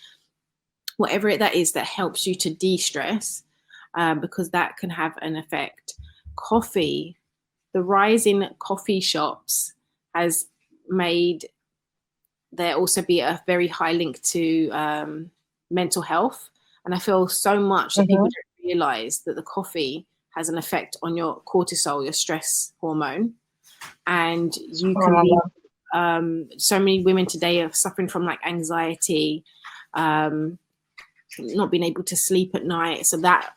whatever that is that helps you to de-stress, because that can have an effect. Coffee, the rise in coffee shops has made there also be a very high link to mental health. And I feel so much that people don't realize that the coffee has an effect on your cortisol, your stress hormone. And you can be, so many women today are suffering from like anxiety, not being able to sleep at night. So that,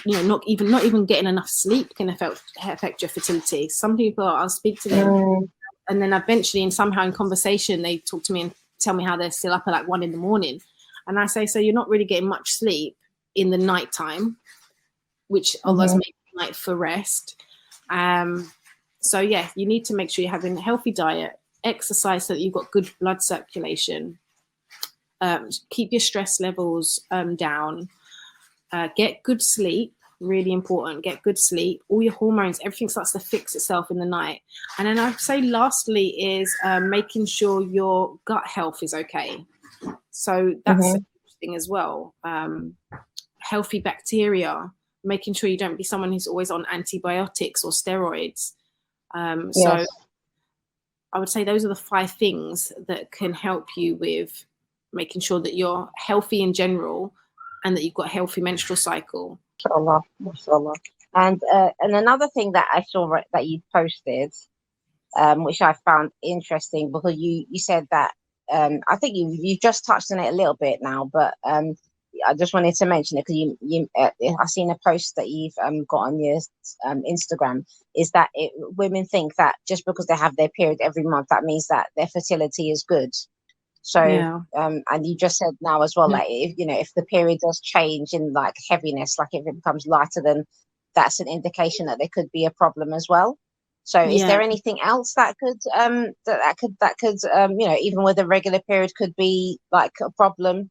you know, not even getting enough sleep can affect your fertility. Some people, I'll speak to them, and then eventually, and somehow in conversation, they talk to me and tell me how they're still up at like 1 a.m. And I say, so you're not really getting much sleep in the nighttime, which others make night for rest. So yeah, you need to make sure you're having a healthy diet, exercise so that you've got good blood circulation, keep your stress levels down, get good sleep. Really important. Get good sleep. All your hormones, everything starts to fix itself in the night. And then I'd say lastly is making sure your gut health is okay. So that's a huge thing as well. Healthy bacteria, making sure you don't be someone who's always on antibiotics or steroids. So I would say those are the 5 things that can help you with making sure that you're healthy in general and that you've got a healthy menstrual cycle. Mashallah. And another thing that I saw that you posted, which I found interesting, because you said that I think you just touched on it a little bit now, but I just wanted to mention it because I've seen a post that you've got on your Instagram, is that women think that just because they have their period every month, that means that their fertility is good. So and you just said now as well, like if the period does change in like heaviness, like if it becomes lighter, then that's an indication that there could be a problem as well. So is there anything else that could even with a regular period could be like a problem?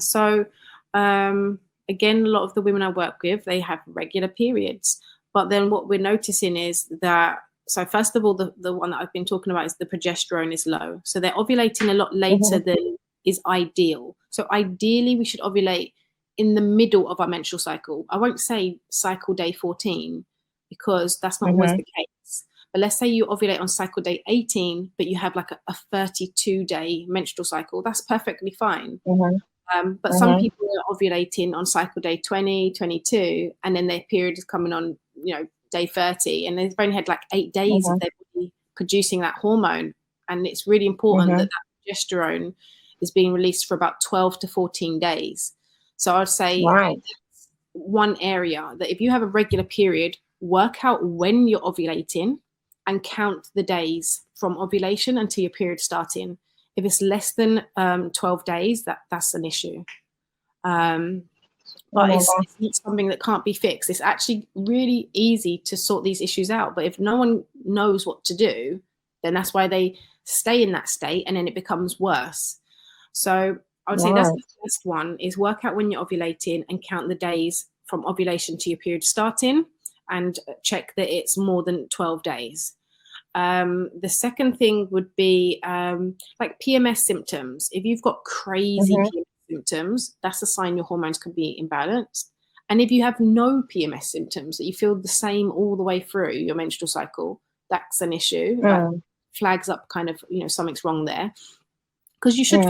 So again, a lot of the women I work with, they have regular periods, but then what we're noticing is that, so first of all, the one that I've been talking about is the progesterone is low. So they're ovulating a lot later than is ideal. So ideally we should ovulate in the middle of our menstrual cycle. I won't say cycle day 14 because that's not always the case. But let's say you ovulate on cycle day 18, but you have like a 32-day menstrual cycle. That's perfectly fine. But some people are ovulating on cycle day 20, 22, and then their period is coming on, day 30, and they've only had like 8 days of their body producing that hormone. And it's really important that progesterone is being released for about 12 to 14 days. So I'd say one area that if you have a regular period, work out when you're ovulating and count the days from ovulation until your period starting. If it's less than 12 days, that's an issue. But it's not something that can't be fixed. It's actually really easy to sort these issues out. But if no one knows what to do, then that's why they stay in that state, and then it becomes worse. So I would say that's the first one, is work out when you're ovulating and count the days from ovulation to your period starting, and check that it's more than 12 days. The second thing would be like PMS symptoms. If you've got crazy PMS symptoms, that's a sign your hormones could be imbalanced. And if you have no PMS symptoms, that you feel the same all the way through your menstrual cycle, that's an issue. That flags up kind of, something's wrong there. Because you should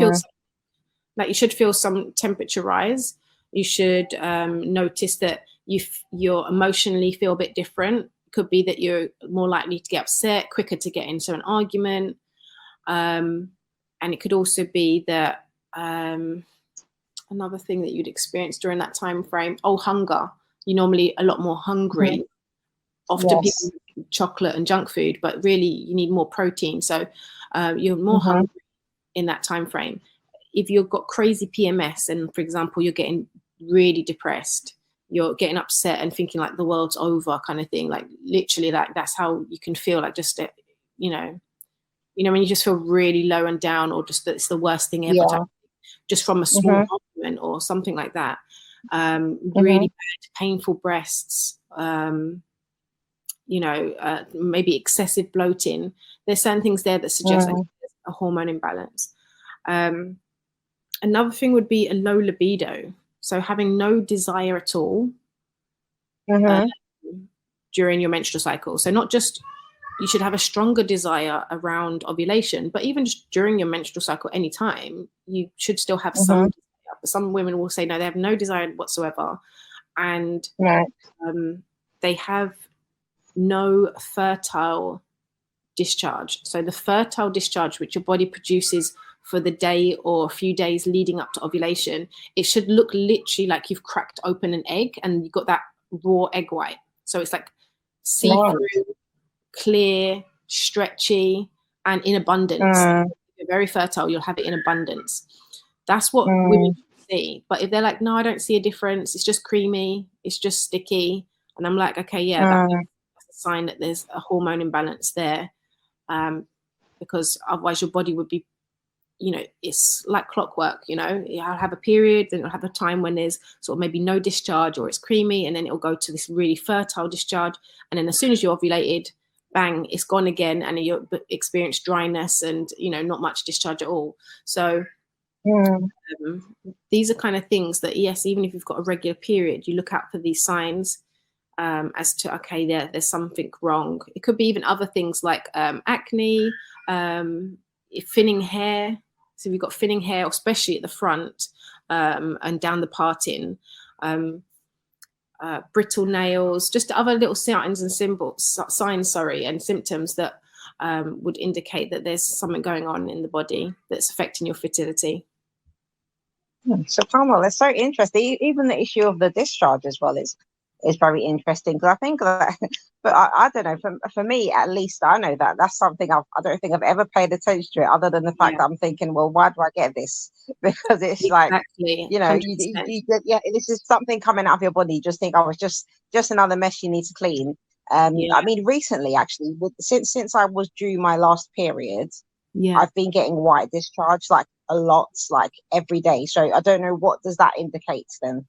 feel some temperature rise. You should notice that you're emotionally feel a bit different. Could be that you're more likely to get upset, quicker to get into an argument. And it could also be that another thing that you'd experience during that time frame, hunger. You're normally a lot more hungry. Often people eat chocolate and junk food, but really you need more protein. So you're more hungry in that time frame. If you've got crazy PMS and, for example, you're getting really depressed, you're getting upset and thinking like the world's over kind of thing, like literally like that's how you can feel, like just, when you just feel really low and down, or just that it's the worst thing ever, just from a small argument or something like that. Really bad, painful breasts, maybe excessive bloating. There's certain things there that suggest like a hormone imbalance. Another thing would be a low libido. So having no desire at all during your menstrual cycle. So not just, you should have a stronger desire around ovulation, but even just during your menstrual cycle, anytime, you should still have some desire. But some women will say, no, they have no desire whatsoever. And they have no fertile discharge. So the fertile discharge, which your body produces for the day or a few days leading up to ovulation, it should look literally like you've cracked open an egg and you've got that raw egg white. So it's like see-through, clear, stretchy, and in abundance. If you're very fertile, you'll have it in abundance. That's what women see. But if they're like, no, I don't see a difference, it's just creamy, it's just sticky, and I'm like, okay, that's a sign that there's a hormone imbalance there, because otherwise your body would be, it's like clockwork. I'll have a period, then I'll have a time when there's sort of maybe no discharge or it's creamy, and then it'll go to this really fertile discharge, and then as soon as you're ovulated, bang, it's gone again, and you experience dryness and not much discharge at all. So these are kind of things that, yes, even if you've got a regular period, you look out for these signs as to, okay, there's something wrong. It could be even other things like acne, thinning hair. So if you've got thinning hair, especially at the front and down the parting, brittle nails, just other little signs and symptoms that would indicate that there's something going on in the body that's affecting your fertility. So, Palmer, it's so interesting. Even the issue of the discharge as well is very interesting, because I think that, but I don't know, for me at least, I know that that's something I don't think I've ever paid attention to it, other than the fact that I'm thinking, well, why do I get this? Because it's exactly. like, this is something coming out of your body. You just think, oh, it's just another mess you need to clean. I mean, recently, actually, since I was due my last period, I've been getting white discharge like a lot, like every day. So I don't know, what does that indicate then?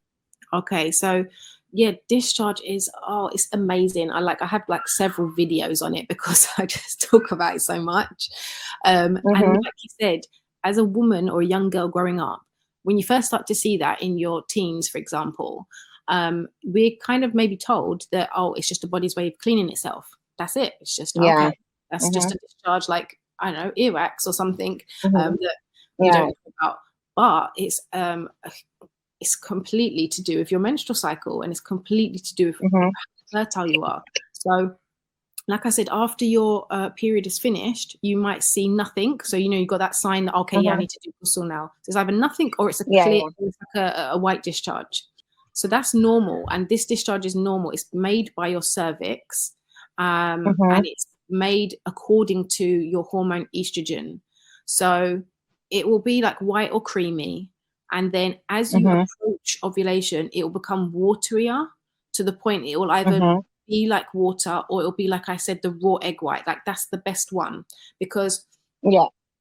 Okay, so discharge is, it's amazing. I have like several videos on it because I just talk about it so much. And like you said, as a woman or a young girl growing up, when you first start to see that in your teens, for example, we're kind of maybe told that, oh, it's just the body's way of cleaning itself. That's it. It's just, Yeah. okay, that's just a discharge, like, I don't know, earwax or something that we Yeah. don't know about. But it's completely to do with your menstrual cycle, and it's completely to do with how fertile you are. So, like I said, after your period is finished, you might see nothing. So, you know, you've got that sign that, okay, yeah, I need to do ghusl now. So it's either nothing or it's a clear, it's like a white discharge. So that's normal. And this discharge is normal. It's made by your cervix, and it's made according to your hormone estrogen. So it will be like white or creamy. And then as you approach ovulation, it will become waterier to the point it will either be like water, or it'll be, like I said, the raw egg white. Like, that's the best one, because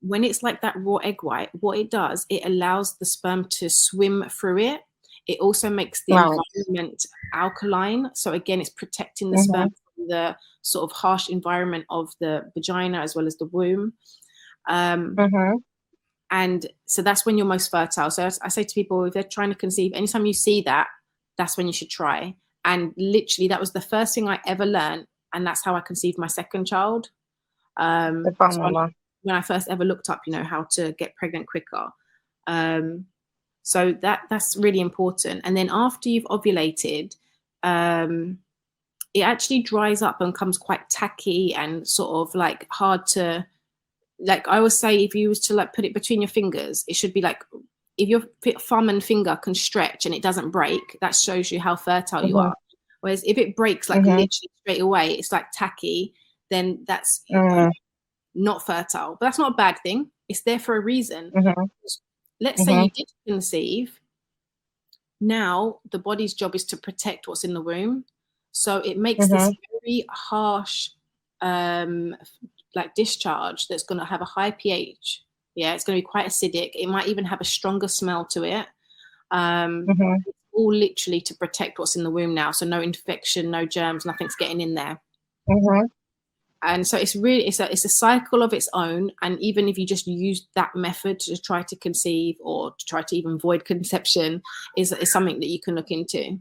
when it's like that raw egg white, what it does, it allows the sperm to swim through it. It also makes the environment alkaline. So again, it's protecting the sperm from the sort of harsh environment of the vagina as well as the womb. And so that's when you're most fertile. So I say to people, if they're trying to conceive, anytime you see that, that's when you should try. And literally, that was the first thing I ever learned, and that's how I conceived my second child. So when I first ever looked up, you know, how to get pregnant quicker. So that's really important. And then after you've ovulated, it actually dries up and comes quite tacky and sort of like hard to, like I always say, if you was to like put it between your fingers, it should be like, if your thumb and finger can stretch and it doesn't break, that shows you how fertile you are. Whereas if it breaks like literally straight away, it's like tacky, then that's not fertile. But that's not a bad thing. It's there for a reason. Let's say you did conceive. Now the body's job is to protect what's in the womb. So it makes this very harsh like discharge that's going to have a high pH. Yeah, it's going to be quite acidic. It might even have a stronger smell to it. It's all literally to protect what's in the womb now. So no infection, no germs, nothing's getting in there. And so it's really, it's a cycle of its own. And even if you just use that method to try to conceive or to try to even avoid conception, is something that you can look into.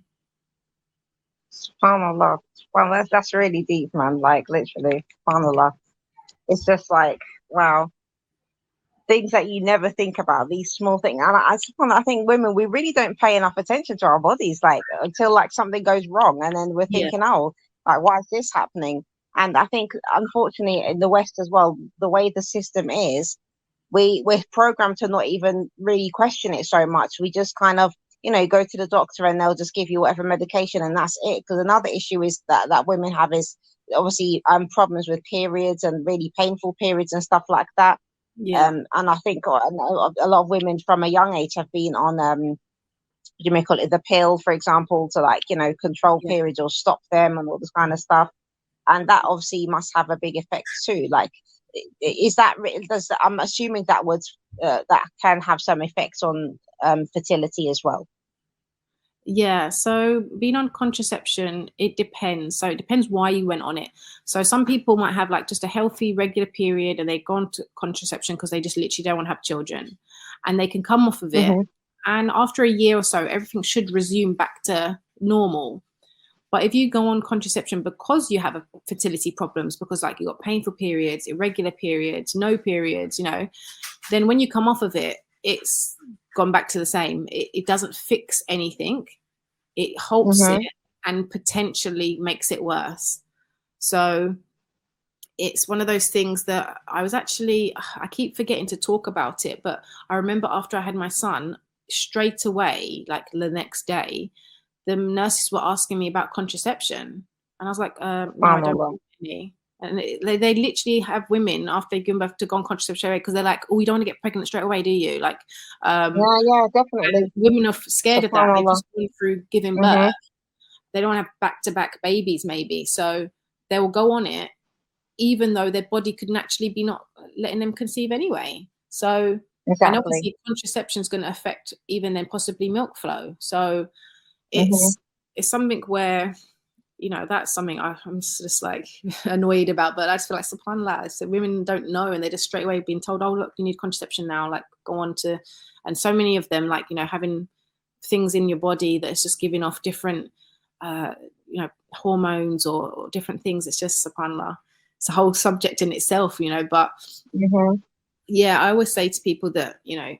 SubhanAllah. Well, that's really deep, man. Like, literally, SubhanAllah. It's just like, wow, things that you never think about, these small things. And I think women, we really don't pay enough attention to our bodies, like, until like something goes wrong, and then we're thinking, oh, like, why is this happening? And I think, unfortunately, in the West as well, the way the system is, we're programmed to not even really question it so much. We just kind of, you know, go to the doctor and they'll just give you whatever medication and that's it. Because another issue is that women have is obviously problems with periods and really painful periods and stuff like that. And I think a lot of women from a young age have been on you may call it the pill, for example, to, like, you know, control periods or stop them and all this kind of stuff. And that obviously must have a big effect too. Like, is that, I'm assuming that would that can have some effects on fertility as well. Yeah, so being on contraception, it depends. So it depends why you went on it. So some people might have like just a healthy regular period and they've gone to contraception because they just literally don't want to have children, and they can come off of it. And after a year or so, everything should resume back to normal. But if you go on contraception because you have fertility problems, because like you got painful periods, irregular periods, no periods, you know, then when you come off of it, it's gone back to the same. It doesn't fix anything. It halts it and potentially makes it worse. So it's one of those things that I keep forgetting to talk about it, but I remember after I had my son, straight away, like the next day, the nurses were asking me about contraception. And I was like, no, I don't want any. And they literally have women after they give birth to go on contraception straight away because they're like, oh, you don't want to get pregnant straight away, do you? Like, yeah, definitely. Women are scared of that. They've just gone through giving birth. They don't have back-to-back babies, maybe. So they will go on it, even though their body could naturally be not letting them conceive anyway. So, and obviously contraception is going to affect even then possibly milk flow. So it's something where you know, that's something I'm just like annoyed about. But I just feel like, subhanAllah, so women don't know, and they're just straight away being told, oh, look, you need contraception now, like go on to, and so many of them, like, you know, having things in your body that is just giving off different, you know, hormones or different things. It's just, subhanAllah, it's a whole subject in itself, you know. But yeah, I always say to people that, you know,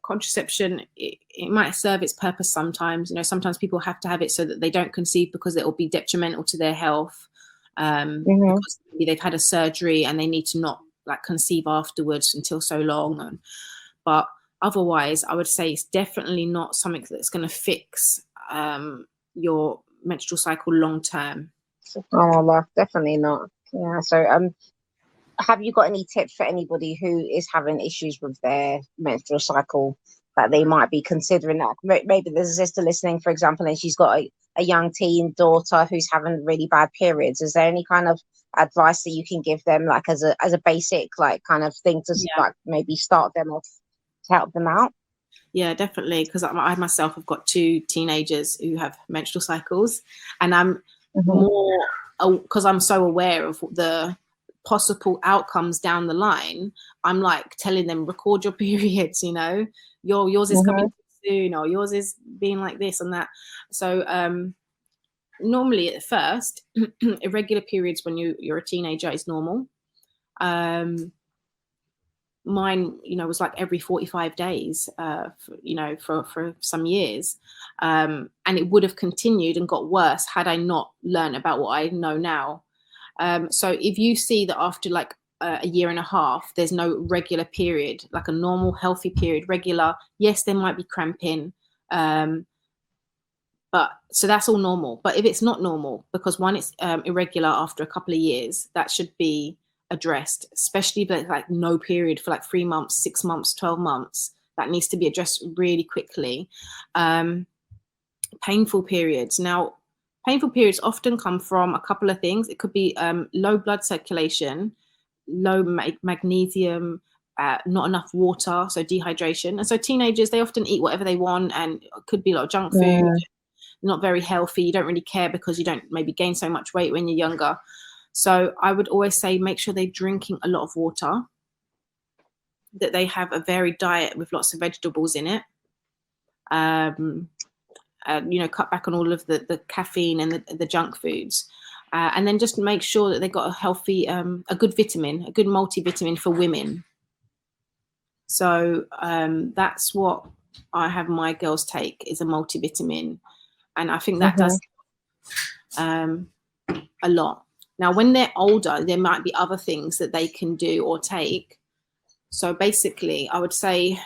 contraception, it might serve its purpose sometimes. You know, sometimes people have to have it so that they don't conceive because it will be detrimental to their health, because maybe they've had a surgery and they need to not like conceive afterwards until so long. But otherwise, I would say it's definitely not something that's going to fix your menstrual cycle long term. Oh, definitely not. Yeah. So have you got any tips for anybody who is having issues with their menstrual cycle that they might be considering? That maybe there's a sister listening, for example, and she's got a young teen daughter who's having really bad periods. Is there any kind of advice that you can give them, like as a basic, like kind of thing to like maybe start them off to help them out? Yeah, definitely, because I myself have got 2 teenagers who have menstrual cycles, and I'm more, because I'm so aware of the possible outcomes down the line, I'm like telling them, record your periods, you know, yours is coming soon, or yours is being like this and that. So normally at first, irregular periods when you're a teenager is normal. Mine, you know, was like every 45 days, you know, for some years. And it would have continued and got worse had I not learned about what I know now. So if you see that after like a year and a half, there's no regular period, like a normal, healthy period, regular, yes, there might be cramping. But so that's all normal. But if it's not normal, because one, it's irregular after a couple of years, that should be addressed, especially if there's like no period for like 3 months, 6 months, 12 months. That needs to be addressed really quickly. Painful periods. Now, painful periods often come from a couple of things. It could be low blood circulation, low magnesium, not enough water, so dehydration. And so teenagers, they often eat whatever they want, and it could be like junk food, not very healthy. You don't really care because you don't maybe gain so much weight when you're younger. So I would always say make sure they're drinking a lot of water, that they have a varied diet with lots of vegetables in it. You know, cut back on all of the caffeine and the junk foods. And then just make sure that they got a healthy, a good vitamin, a good multivitamin for women. So that's what I have my girls take, is a multivitamin. And I think that does a lot. Now, when they're older, there might be other things that they can do or take. So basically, I would say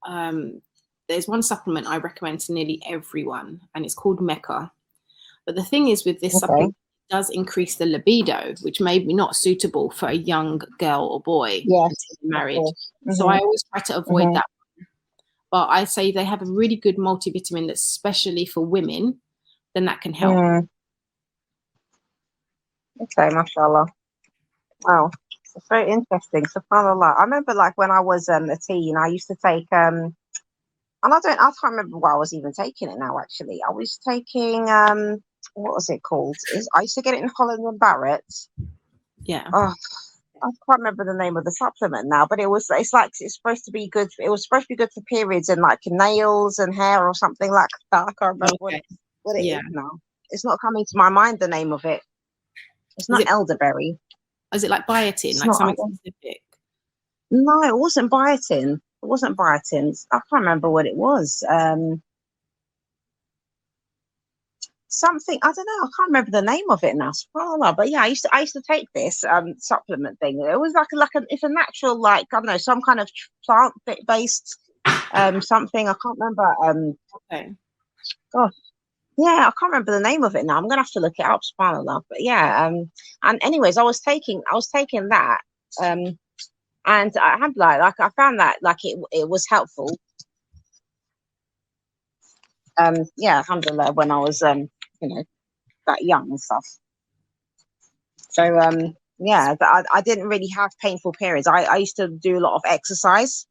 there's one supplement I recommend to nearly everyone, and it's called Mecca. But the thing is with this supplement, it does increase the libido, which may be not suitable for a young girl or boy until married. So I always try to avoid that. But I say they have a really good multivitamin that's specially for women, then that can help. Okay, mashallah. Wow, it's very interesting. SubhanAllah. I remember like when I was a teen, I used to take and I can't remember why I was even taking it now. Actually, I was taking what was it called? I used to get it in Holland and Barrett. Yeah. Oh, I can't remember the name of the supplement now, but it's supposed to be good. It was supposed to be good for periods and like nails and hair or something like that. I can't remember what it is now. It's not coming to my mind, the name of it. It's not elderberry. Is it like biotin, like something specific? No, it wasn't biotin. I can't remember what it was. Something, I don't know. I can't remember the name of it now. But yeah, I used to take this supplement thing. It was it's a natural, like, I don't know, some kind of plant based something. I can't remember. Gosh. Yeah, I can't remember the name of it now. I'm gonna have to look it up, subhanAllah. But yeah, and anyways, I was taking that, and alhamdulillah, like I found that like it was helpful. Yeah, alhamdulillah, when I was you know, that young and stuff. So yeah, I didn't really have painful periods. I used to do a lot of exercise,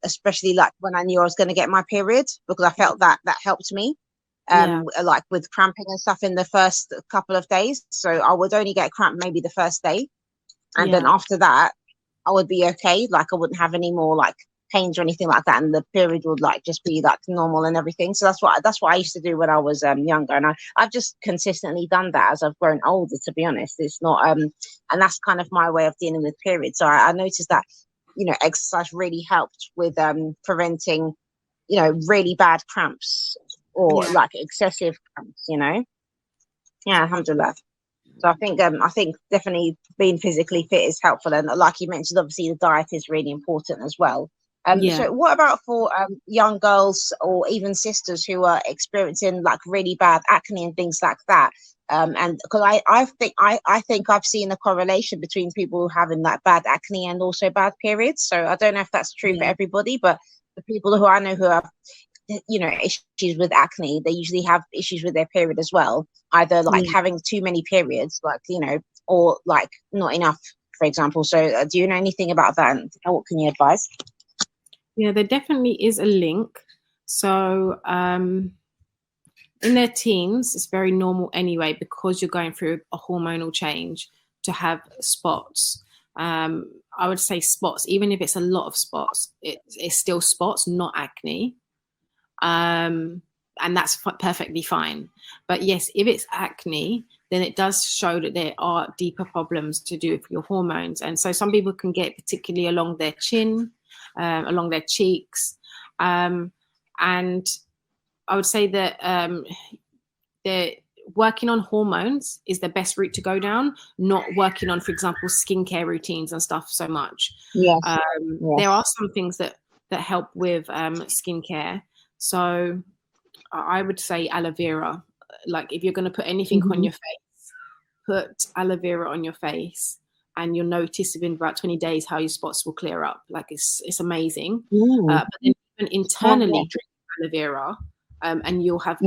especially like when I knew I was going to get my period, because I felt that helped me. like with cramping and stuff in the first couple of days. So I would only get cramp maybe the first day, and then after that I would be okay. Like I wouldn't have any more like pains or anything like that, and the period would like just be like normal and everything. So that's what I used to do when I was younger, and I've just consistently done that as I've grown older, to be honest. It's not and that's kind of my way of dealing with periods. So I noticed that, you know, exercise really helped with preventing, you know, really bad cramps or like excessive cramps, you know. Yeah, alhamdulillah. So I think definitely being physically fit is helpful, and like you mentioned, obviously the diet is really important as well. So what about for young girls or even sisters who are experiencing like really bad acne and things like that? And because I think I've seen a correlation between people having that bad acne and also bad periods. So I don't know if that's true for everybody, but the people who I know who have, you know, issues with acne, they usually have issues with their period as well, either like having too many periods, like, you know, or like not enough, for example. So do you know anything about that, and what can you advise? Yeah, there definitely is a link. So in their teens, it's very normal anyway, because you're going through a hormonal change, to have spots. I would say spots, even if it's a lot of spots, it's still spots, not acne. And that's perfectly fine. But yes, if it's acne, then it does show that there are deeper problems to do with your hormones. And so some people can get particularly along their chin, along their cheeks. And I would say that they're working on hormones is the best route to go down, not working on, for example, skincare routines and stuff so much. Yes. There are some things that help with skincare. So I would say aloe vera. Like if you're going to put anything on your face, put aloe vera on your face, and you'll notice within about 20 days how your spots will clear up. Like it's amazing. But then even internally drink aloe vera, and you'll have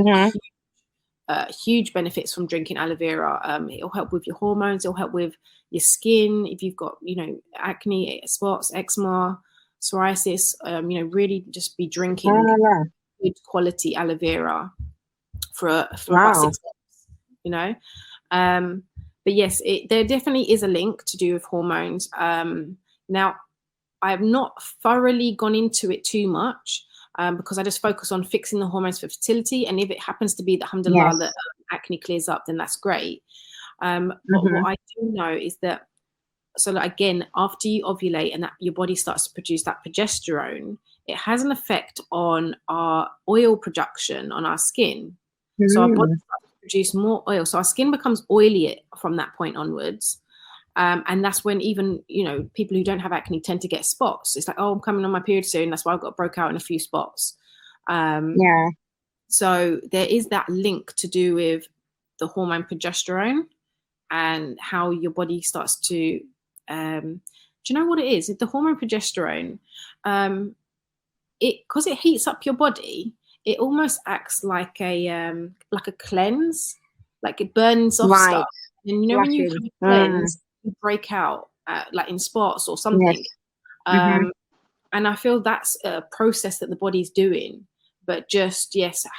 huge benefits from drinking aloe vera. It'll help with your hormones. It'll help with your skin. If you've got, you know, acne, spots, eczema, psoriasis, you know, really just be drinking good quality aloe vera for about 6 months, you know. But yes, there definitely is a link to do with hormones. Now, I have not thoroughly gone into it too much, because I just focus on fixing the hormones for fertility. And if it happens to be that, alhamdulillah, that acne clears up, then that's great. But what I do know is that, so that again, after you ovulate and that your body starts to produce that progesterone, it has an effect on our oil production on our skin. So our body starts to produce more oil. So our skin becomes oily from that point onwards. And that's when even, you know, people who don't have acne tend to get spots. It's like, oh, I'm coming on my period soon. That's why I've got broke out in a few spots. So there is that link to do with the hormone progesterone and how your body starts to, do you know what it is? The hormone progesterone, because it heats up your body, it almost acts like a cleanse, like it burns off stuff. And you know, when you have a cleanse, you break out like in spots or something. And I feel that's a process that the body's doing. But just,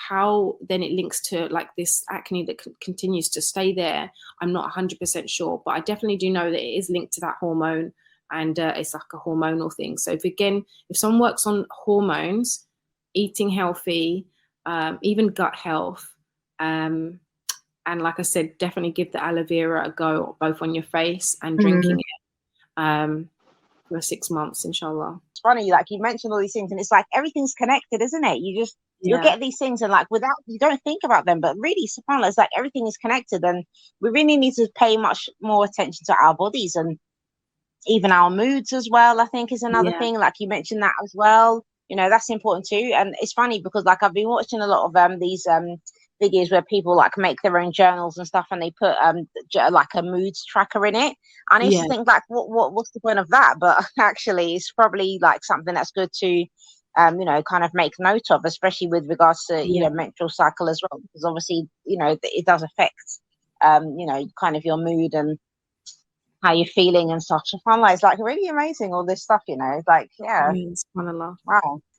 how then it links to like this acne that continues to stay there, I'm not 100% sure. But I definitely do know that it is linked to that hormone, and it's like a hormonal thing. So if someone works on hormones, eating healthy, even gut health, and like I said, definitely give the aloe vera a go, both on your face and drinking it for 6 months, inshallah. It's funny, like you mentioned all these things, and it's like everything's connected, isn't it? You'll get these things, and like you don't think about them, but really, subhanAllah, it's like everything is connected, and we really need to pay much more attention to our bodies and even our moods as well. I think is another thing. Like you mentioned that as well. You know, that's important too. And it's funny because like I've been watching a lot of these videos where people like make their own journals and stuff, and they put like a moods tracker in it. And I used to think like, what's the point of that? But actually, it's probably like something that's good to you know, kind of make note of, especially with regards to you know, menstrual cycle as well, because obviously, you know, it does affect you know, kind of your mood and how you're feeling and such. I find like it's like really amazing, all this stuff, you know. It's like, wow.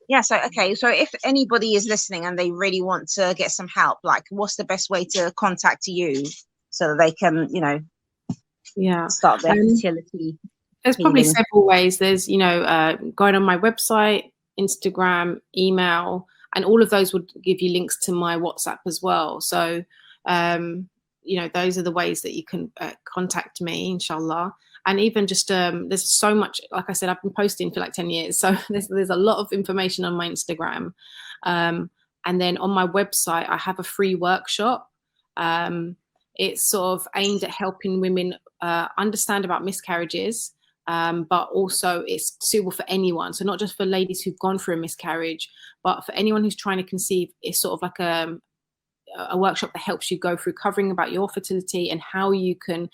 Yeah, so okay, so if anybody is listening and they really want to get some help, like what's the best way to contact you so that they can, you know, start their fertility there's probably several ways. There's, you know, going on my website, Instagram, email, and all of those would give you links to my WhatsApp as well. So, you know, those are the ways that you can contact me, inshallah. And even just there's so much, like I said, I've been posting for like 10 years. So there's a lot of information on my Instagram. And then on my website, I have a free workshop. It's sort of aimed at helping women understand about miscarriages, but also it's suitable for anyone. So not just for ladies who've gone through a miscarriage, but for anyone who's trying to conceive. It's sort of like a workshop that helps you go through covering about your fertility and how you can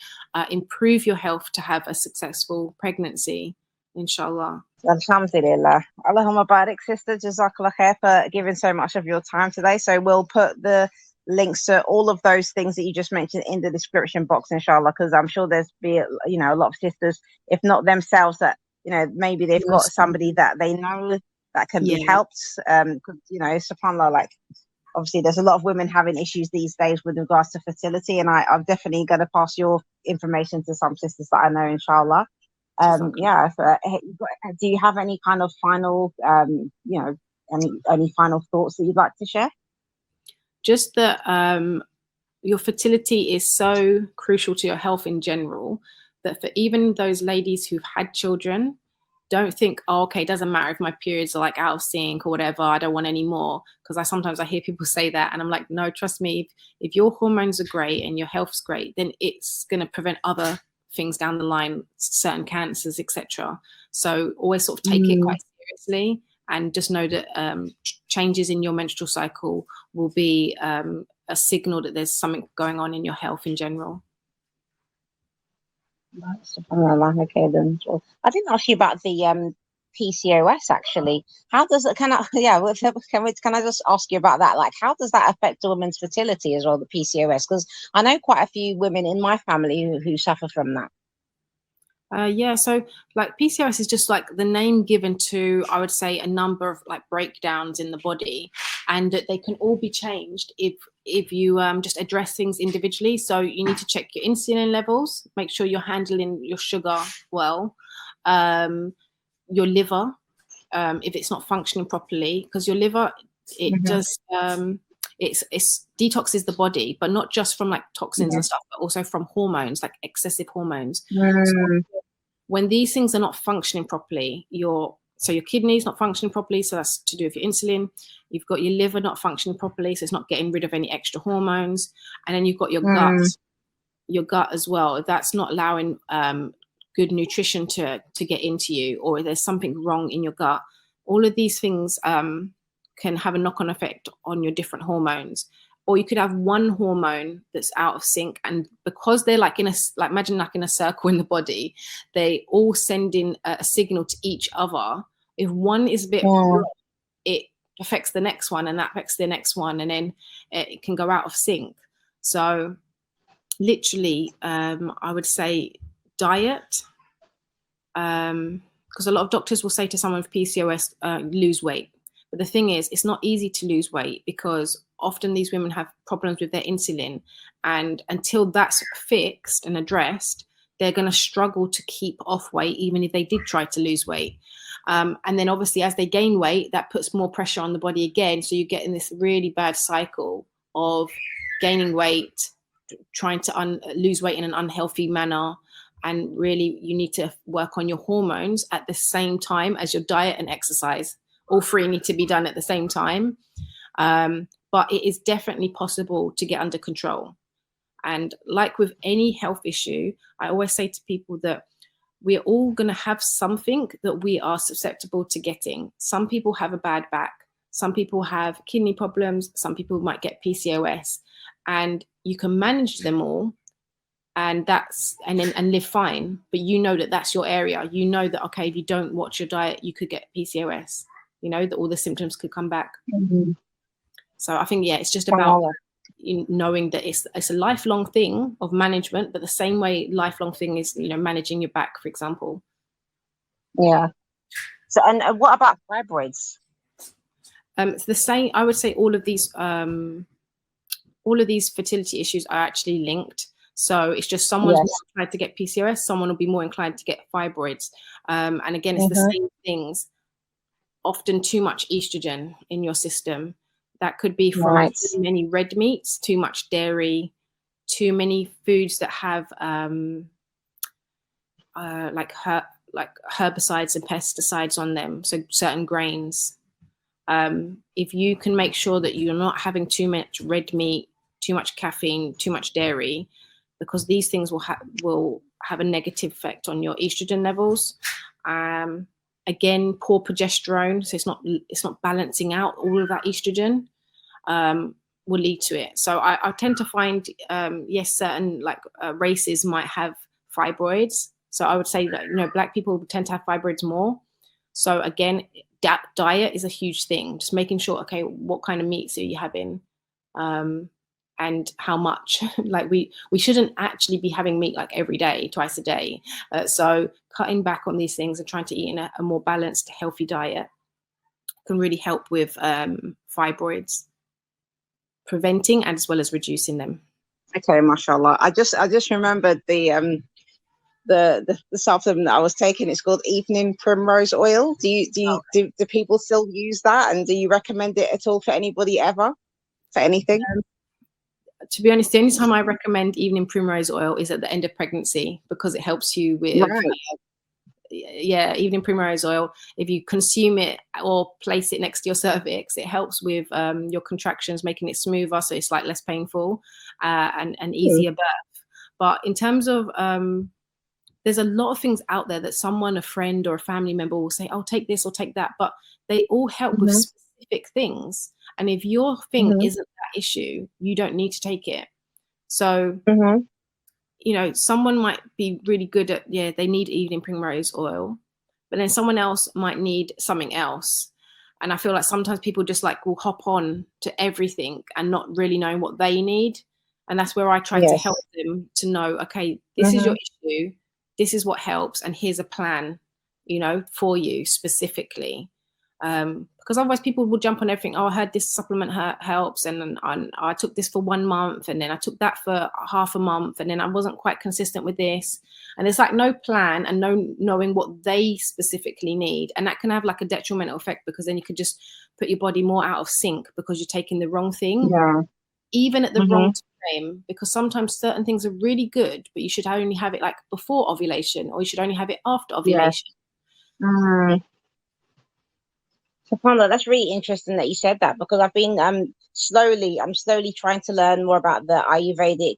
improve your health to have a successful pregnancy, inshallah. Alhamdulillah. Allahumma barik, sister. Jazakallah khair for giving so much of your time today. So we'll put the links to all of those things that you just mentioned in the description box, inshallah, because I'm sure there's you know, a lot of sisters, if not themselves, that, you know, maybe they've got somebody that they know that can be helped. Because, you know, subhanallah, like, obviously there's a lot of women having issues these days with regards to fertility, and I'm definitely going to pass your information to some sisters that I know, inshallah. Yeah, so, do you have any kind of final you know, any final thoughts that you'd like to share? Just that your fertility is so crucial to your health in general, that for even those ladies who've had children, don't think, oh, okay, it doesn't matter if my periods are like out of sync or whatever, I don't want any more. Because sometimes I hear people say that, and I'm like, no, trust me, if your hormones are great and your health's great, then it's going to prevent other things down the line, certain cancers, etc. So always sort of take it quite seriously, and just know that changes in your menstrual cycle will be a signal that there's something going on in your health in general. Okay, then. Well, I didn't ask you about the PCOS actually. How does it? Can I? Yeah, can I just ask you about that? Like, how does that affect a woman's fertility as well? The PCOS, because I know quite a few women in my family who suffer from that. Yeah, so like PCOS is just like the name given to, I would say, a number of like breakdowns in the body, and they can all be changed if you just address things individually. So you need to check your insulin levels, make sure you're handling your sugar well, your liver, if it's not functioning properly, because your liver, it just it's detoxes the body, but not just from like toxins and stuff, but also from hormones, like excessive hormones. So when these things are not functioning properly, your kidneys not functioning properly, so that's to do with your insulin. You've got your liver not functioning properly, so it's not getting rid of any extra hormones. And then you've got your gut as well. If that's not allowing good nutrition to get into you, or if there's something wrong in your gut, all of these things can have a knock-on effect on your different hormones. Or you could have one hormone that's out of sync, and because they're like imagine like in a circle in the body, they all send in a signal to each other. If one is a bit wrong, it affects the next one, and that affects the next one, and then it can go out of sync. So literally, I would say diet, because a lot of doctors will say to someone with PCOS, lose weight. But the thing is, it's not easy to lose weight, because often these women have problems with their insulin, and until that's fixed and addressed, they're going to struggle to keep off weight, even if they did try to lose weight. And then obviously as they gain weight, that puts more pressure on the body again. So you get in this really bad cycle of gaining weight, trying to lose weight in an unhealthy manner. And really, you need to work on your hormones at the same time as your diet and exercise. All three need to be done at the same time. But it is definitely possible to get under control. And like with any health issue, I always say to people that we're all going to have something that we are susceptible to getting. Some people have a bad back. Some people have kidney problems. Some people might get PCOS. And you can manage them all and live fine. But you know that that's your area. You know that, okay, if you don't watch your diet, you could get PCOS. You know, that all the symptoms could come back. So I think, yeah, it's just about knowing that it's a lifelong thing of management, but the same way lifelong thing is, you know, managing your back, for example. Yeah. So, and what about fibroids? It's the same. I would say all of these fertility issues are actually linked. So it's just someone's more inclined to get PCOS, someone will be more inclined to get fibroids. And again, it's the same things. Often too much estrogen in your system. That could be from too many red meats, too much dairy, too many foods that have like herbicides and pesticides on them. So certain grains. If you can make sure that you're not having too much red meat, too much caffeine, too much dairy, because these things will have a negative effect on your estrogen levels. Again, poor progesterone, so it's not balancing out all of that estrogen, will lead to it. So I tend to find, yes, certain races might have fibroids. So I would say that Black people tend to have fibroids more. So again, diet is a huge thing. Just making sure, okay, what kind of meats are you having, and how much? Like we shouldn't actually be having meat like every day, twice a day. So cutting back on these things and trying to eat in a more balanced, healthy diet can really help with fibroids, preventing as well as reducing them. Okay, mashallah. I just remembered the supplement that I was taking. It's called evening primrose oil. Do people still use that, and do you recommend it at all for anybody ever, for anything? To be honest, the only time I recommend evening primrose oil is at the end of pregnancy, because it helps you with evening primrose oil. If you consume it or place it next to your cervix, it helps with your contractions, making it smoother, so it's like less painful and easier birth. But in terms of there's a lot of things out there that a friend or a family member will say, oh, take this or take that, but they all help with specific things. And if your thing isn't that issue, you don't need to take it. So, someone might be really good at, they need evening primrose oil, but then someone else might need something else. And I feel like sometimes people just will hop on to everything and not really knowing what they need. And that's where I try to help them to know, okay, this is your issue. This is what helps. And here's a plan, for you specifically. Because otherwise people will jump on everything. Oh, I heard this supplement helps, and I took this for 1 month, and then I took that for half a month, and then I wasn't quite consistent with this. And there's no plan and no knowing what they specifically need. And that can have a detrimental effect, because then you could just put your body more out of sync because you're taking the wrong thing, even at the wrong time, because sometimes certain things are really good, but you should only have it before ovulation, or you should only have it after ovulation. SubhanAllah, that's really interesting that you said that, because I've been slowly trying to learn more about the Ayurvedic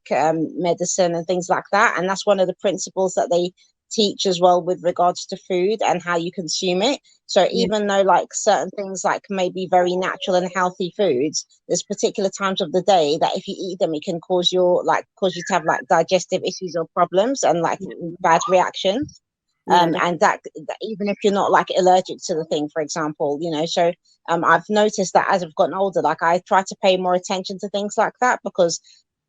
medicine and things like that, and that's one of the principles that they teach as well with regards to food and how you consume it. So even though certain things may be very natural and healthy foods, there's particular times of the day that if you eat them, it can cause you to have digestive issues or problems and bad reactions. And that even if you're not allergic to the thing, for example, so I've noticed that as I've gotten older, I try to pay more attention to things like that, because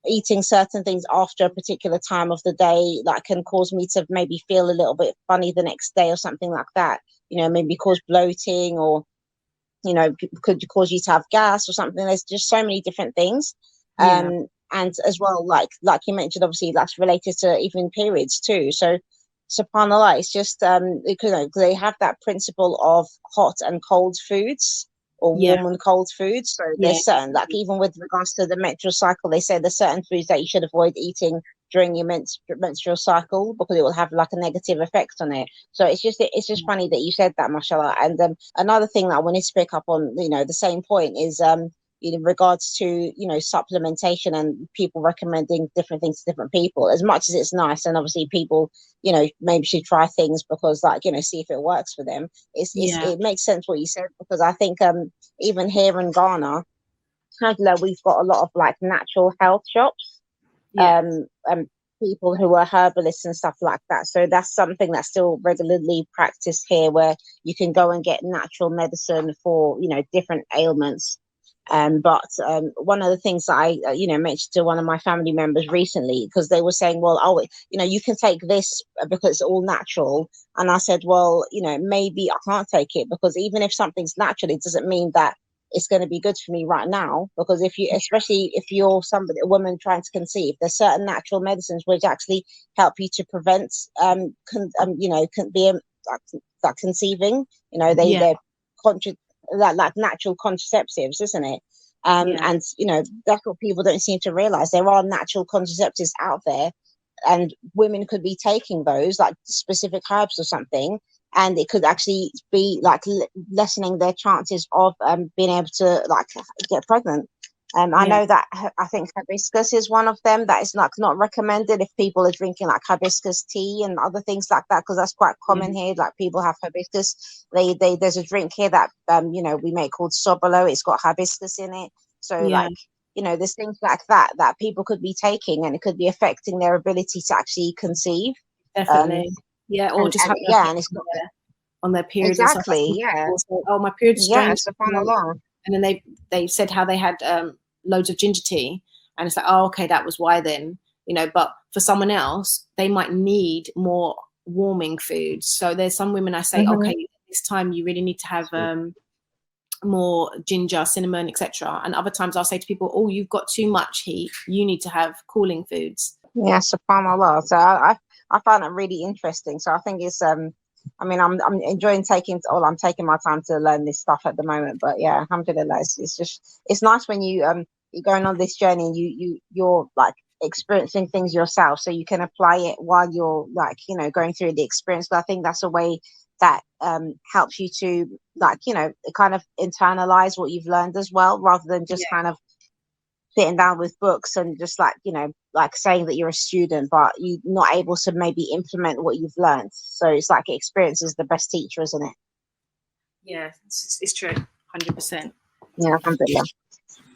eating certain things after a particular time of the day can cause me to maybe feel a little bit funny the next day or something like that, maybe cause bloating, or could cause you to have gas or something. There's just so many different things. And as well, like you mentioned, obviously that's related to even periods too. So SubhanAllah, it's just they have that principle of hot and cold foods, or warm and cold foods. So there's certain, even with regards to the menstrual cycle, they say there's certain foods that you should avoid eating during your menstrual cycle, because it will have a negative effect on it. So it's just funny that you said that, mashallah. And another thing that I wanted to pick up on, the same point is in regards to supplementation and people recommending different things to different people. As much as it's nice, and obviously people maybe should try things because see if it works for them, it makes sense what you said, because I think even here in Ghana, we've got a lot of natural health shops, people who are herbalists and stuff like that. So that's something that's still regularly practiced here, where you can go and get natural medicine for different ailments. But one of the things that I, mentioned to one of my family members recently, because they were saying, well, you can take this because it's all natural. And I said, well, maybe I can't take it, because even if something's natural, it doesn't mean that it's going to be good for me right now. Because if you, especially if you're somebody, a woman trying to conceive, there's certain natural medicines which actually help you to prevent you know, like conceiving. You know, they're like natural contraceptives, isn't it? And you know, that's what people don't seem to realize. There are natural contraceptives out there, and women could be taking those, like specific herbs or something, and it could actually be like lessening their chances of being able to like get pregnant. I know that I think hibiscus is one of them that is like not recommended if people are drinking like hibiscus tea and other things like that, because that's quite common here. Like people have hibiscus. There's a drink here that you know, we make called sobolo. It's got hibiscus in it. So like, you know, there's things like that that people could be taking, and it could be affecting their ability to actually conceive. Definitely. Or just having and it's got on their periods exactly, and stuff. Oh, my period's strange. Subhanallah. And then they said how they had loads of ginger tea, and it's like, oh, okay, that was why then, you know. But for someone else, they might need more warming foods. So there's some women I say, okay, this time you really need to have more ginger, cinnamon, etc. And other times I'll say to people, oh, you've got too much heat, you need to have cooling foods. Yeah, subhanallah. So I find it really interesting. So I think it's I mean, I'm enjoying I'm taking my time to learn this stuff at the moment. But yeah, alhamdulillah, it's just, it's nice when you're going on this journey and you're like experiencing things yourself, so you can apply it while you're like, you know, going through the experience. But I think that's a way that helps you to, like, you know, kind of internalize what you've learned as well, rather than just kind of sitting down with books and just like, you know, like saying that you're a student but you're not able to maybe implement what you've learned. So it's like experience is the best teacher, isn't it? Yeah, it's true, 100%. Yeah,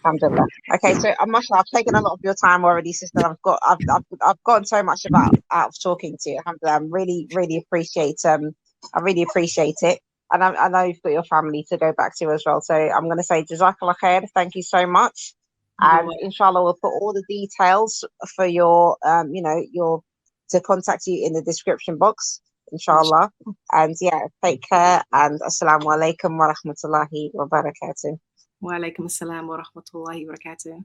alhamdulillah. Okay, so mashallah, I've taken a lot of your time already, sister. I've gotten so much out of talking to you. Alhamdulillah, I really appreciate it. And I know you've got your family to go back to as well. So I'm going to say Jazakallah khair. Thank you so much. And inshallah, we'll put all the details for your, you know, to contact you in the description box, inshallah. And yeah, take care. And assalamu alaikum wa rahmatullahi wa barakatuh. Wa alaikum assalam wa rahmatullahi wa barakatuh.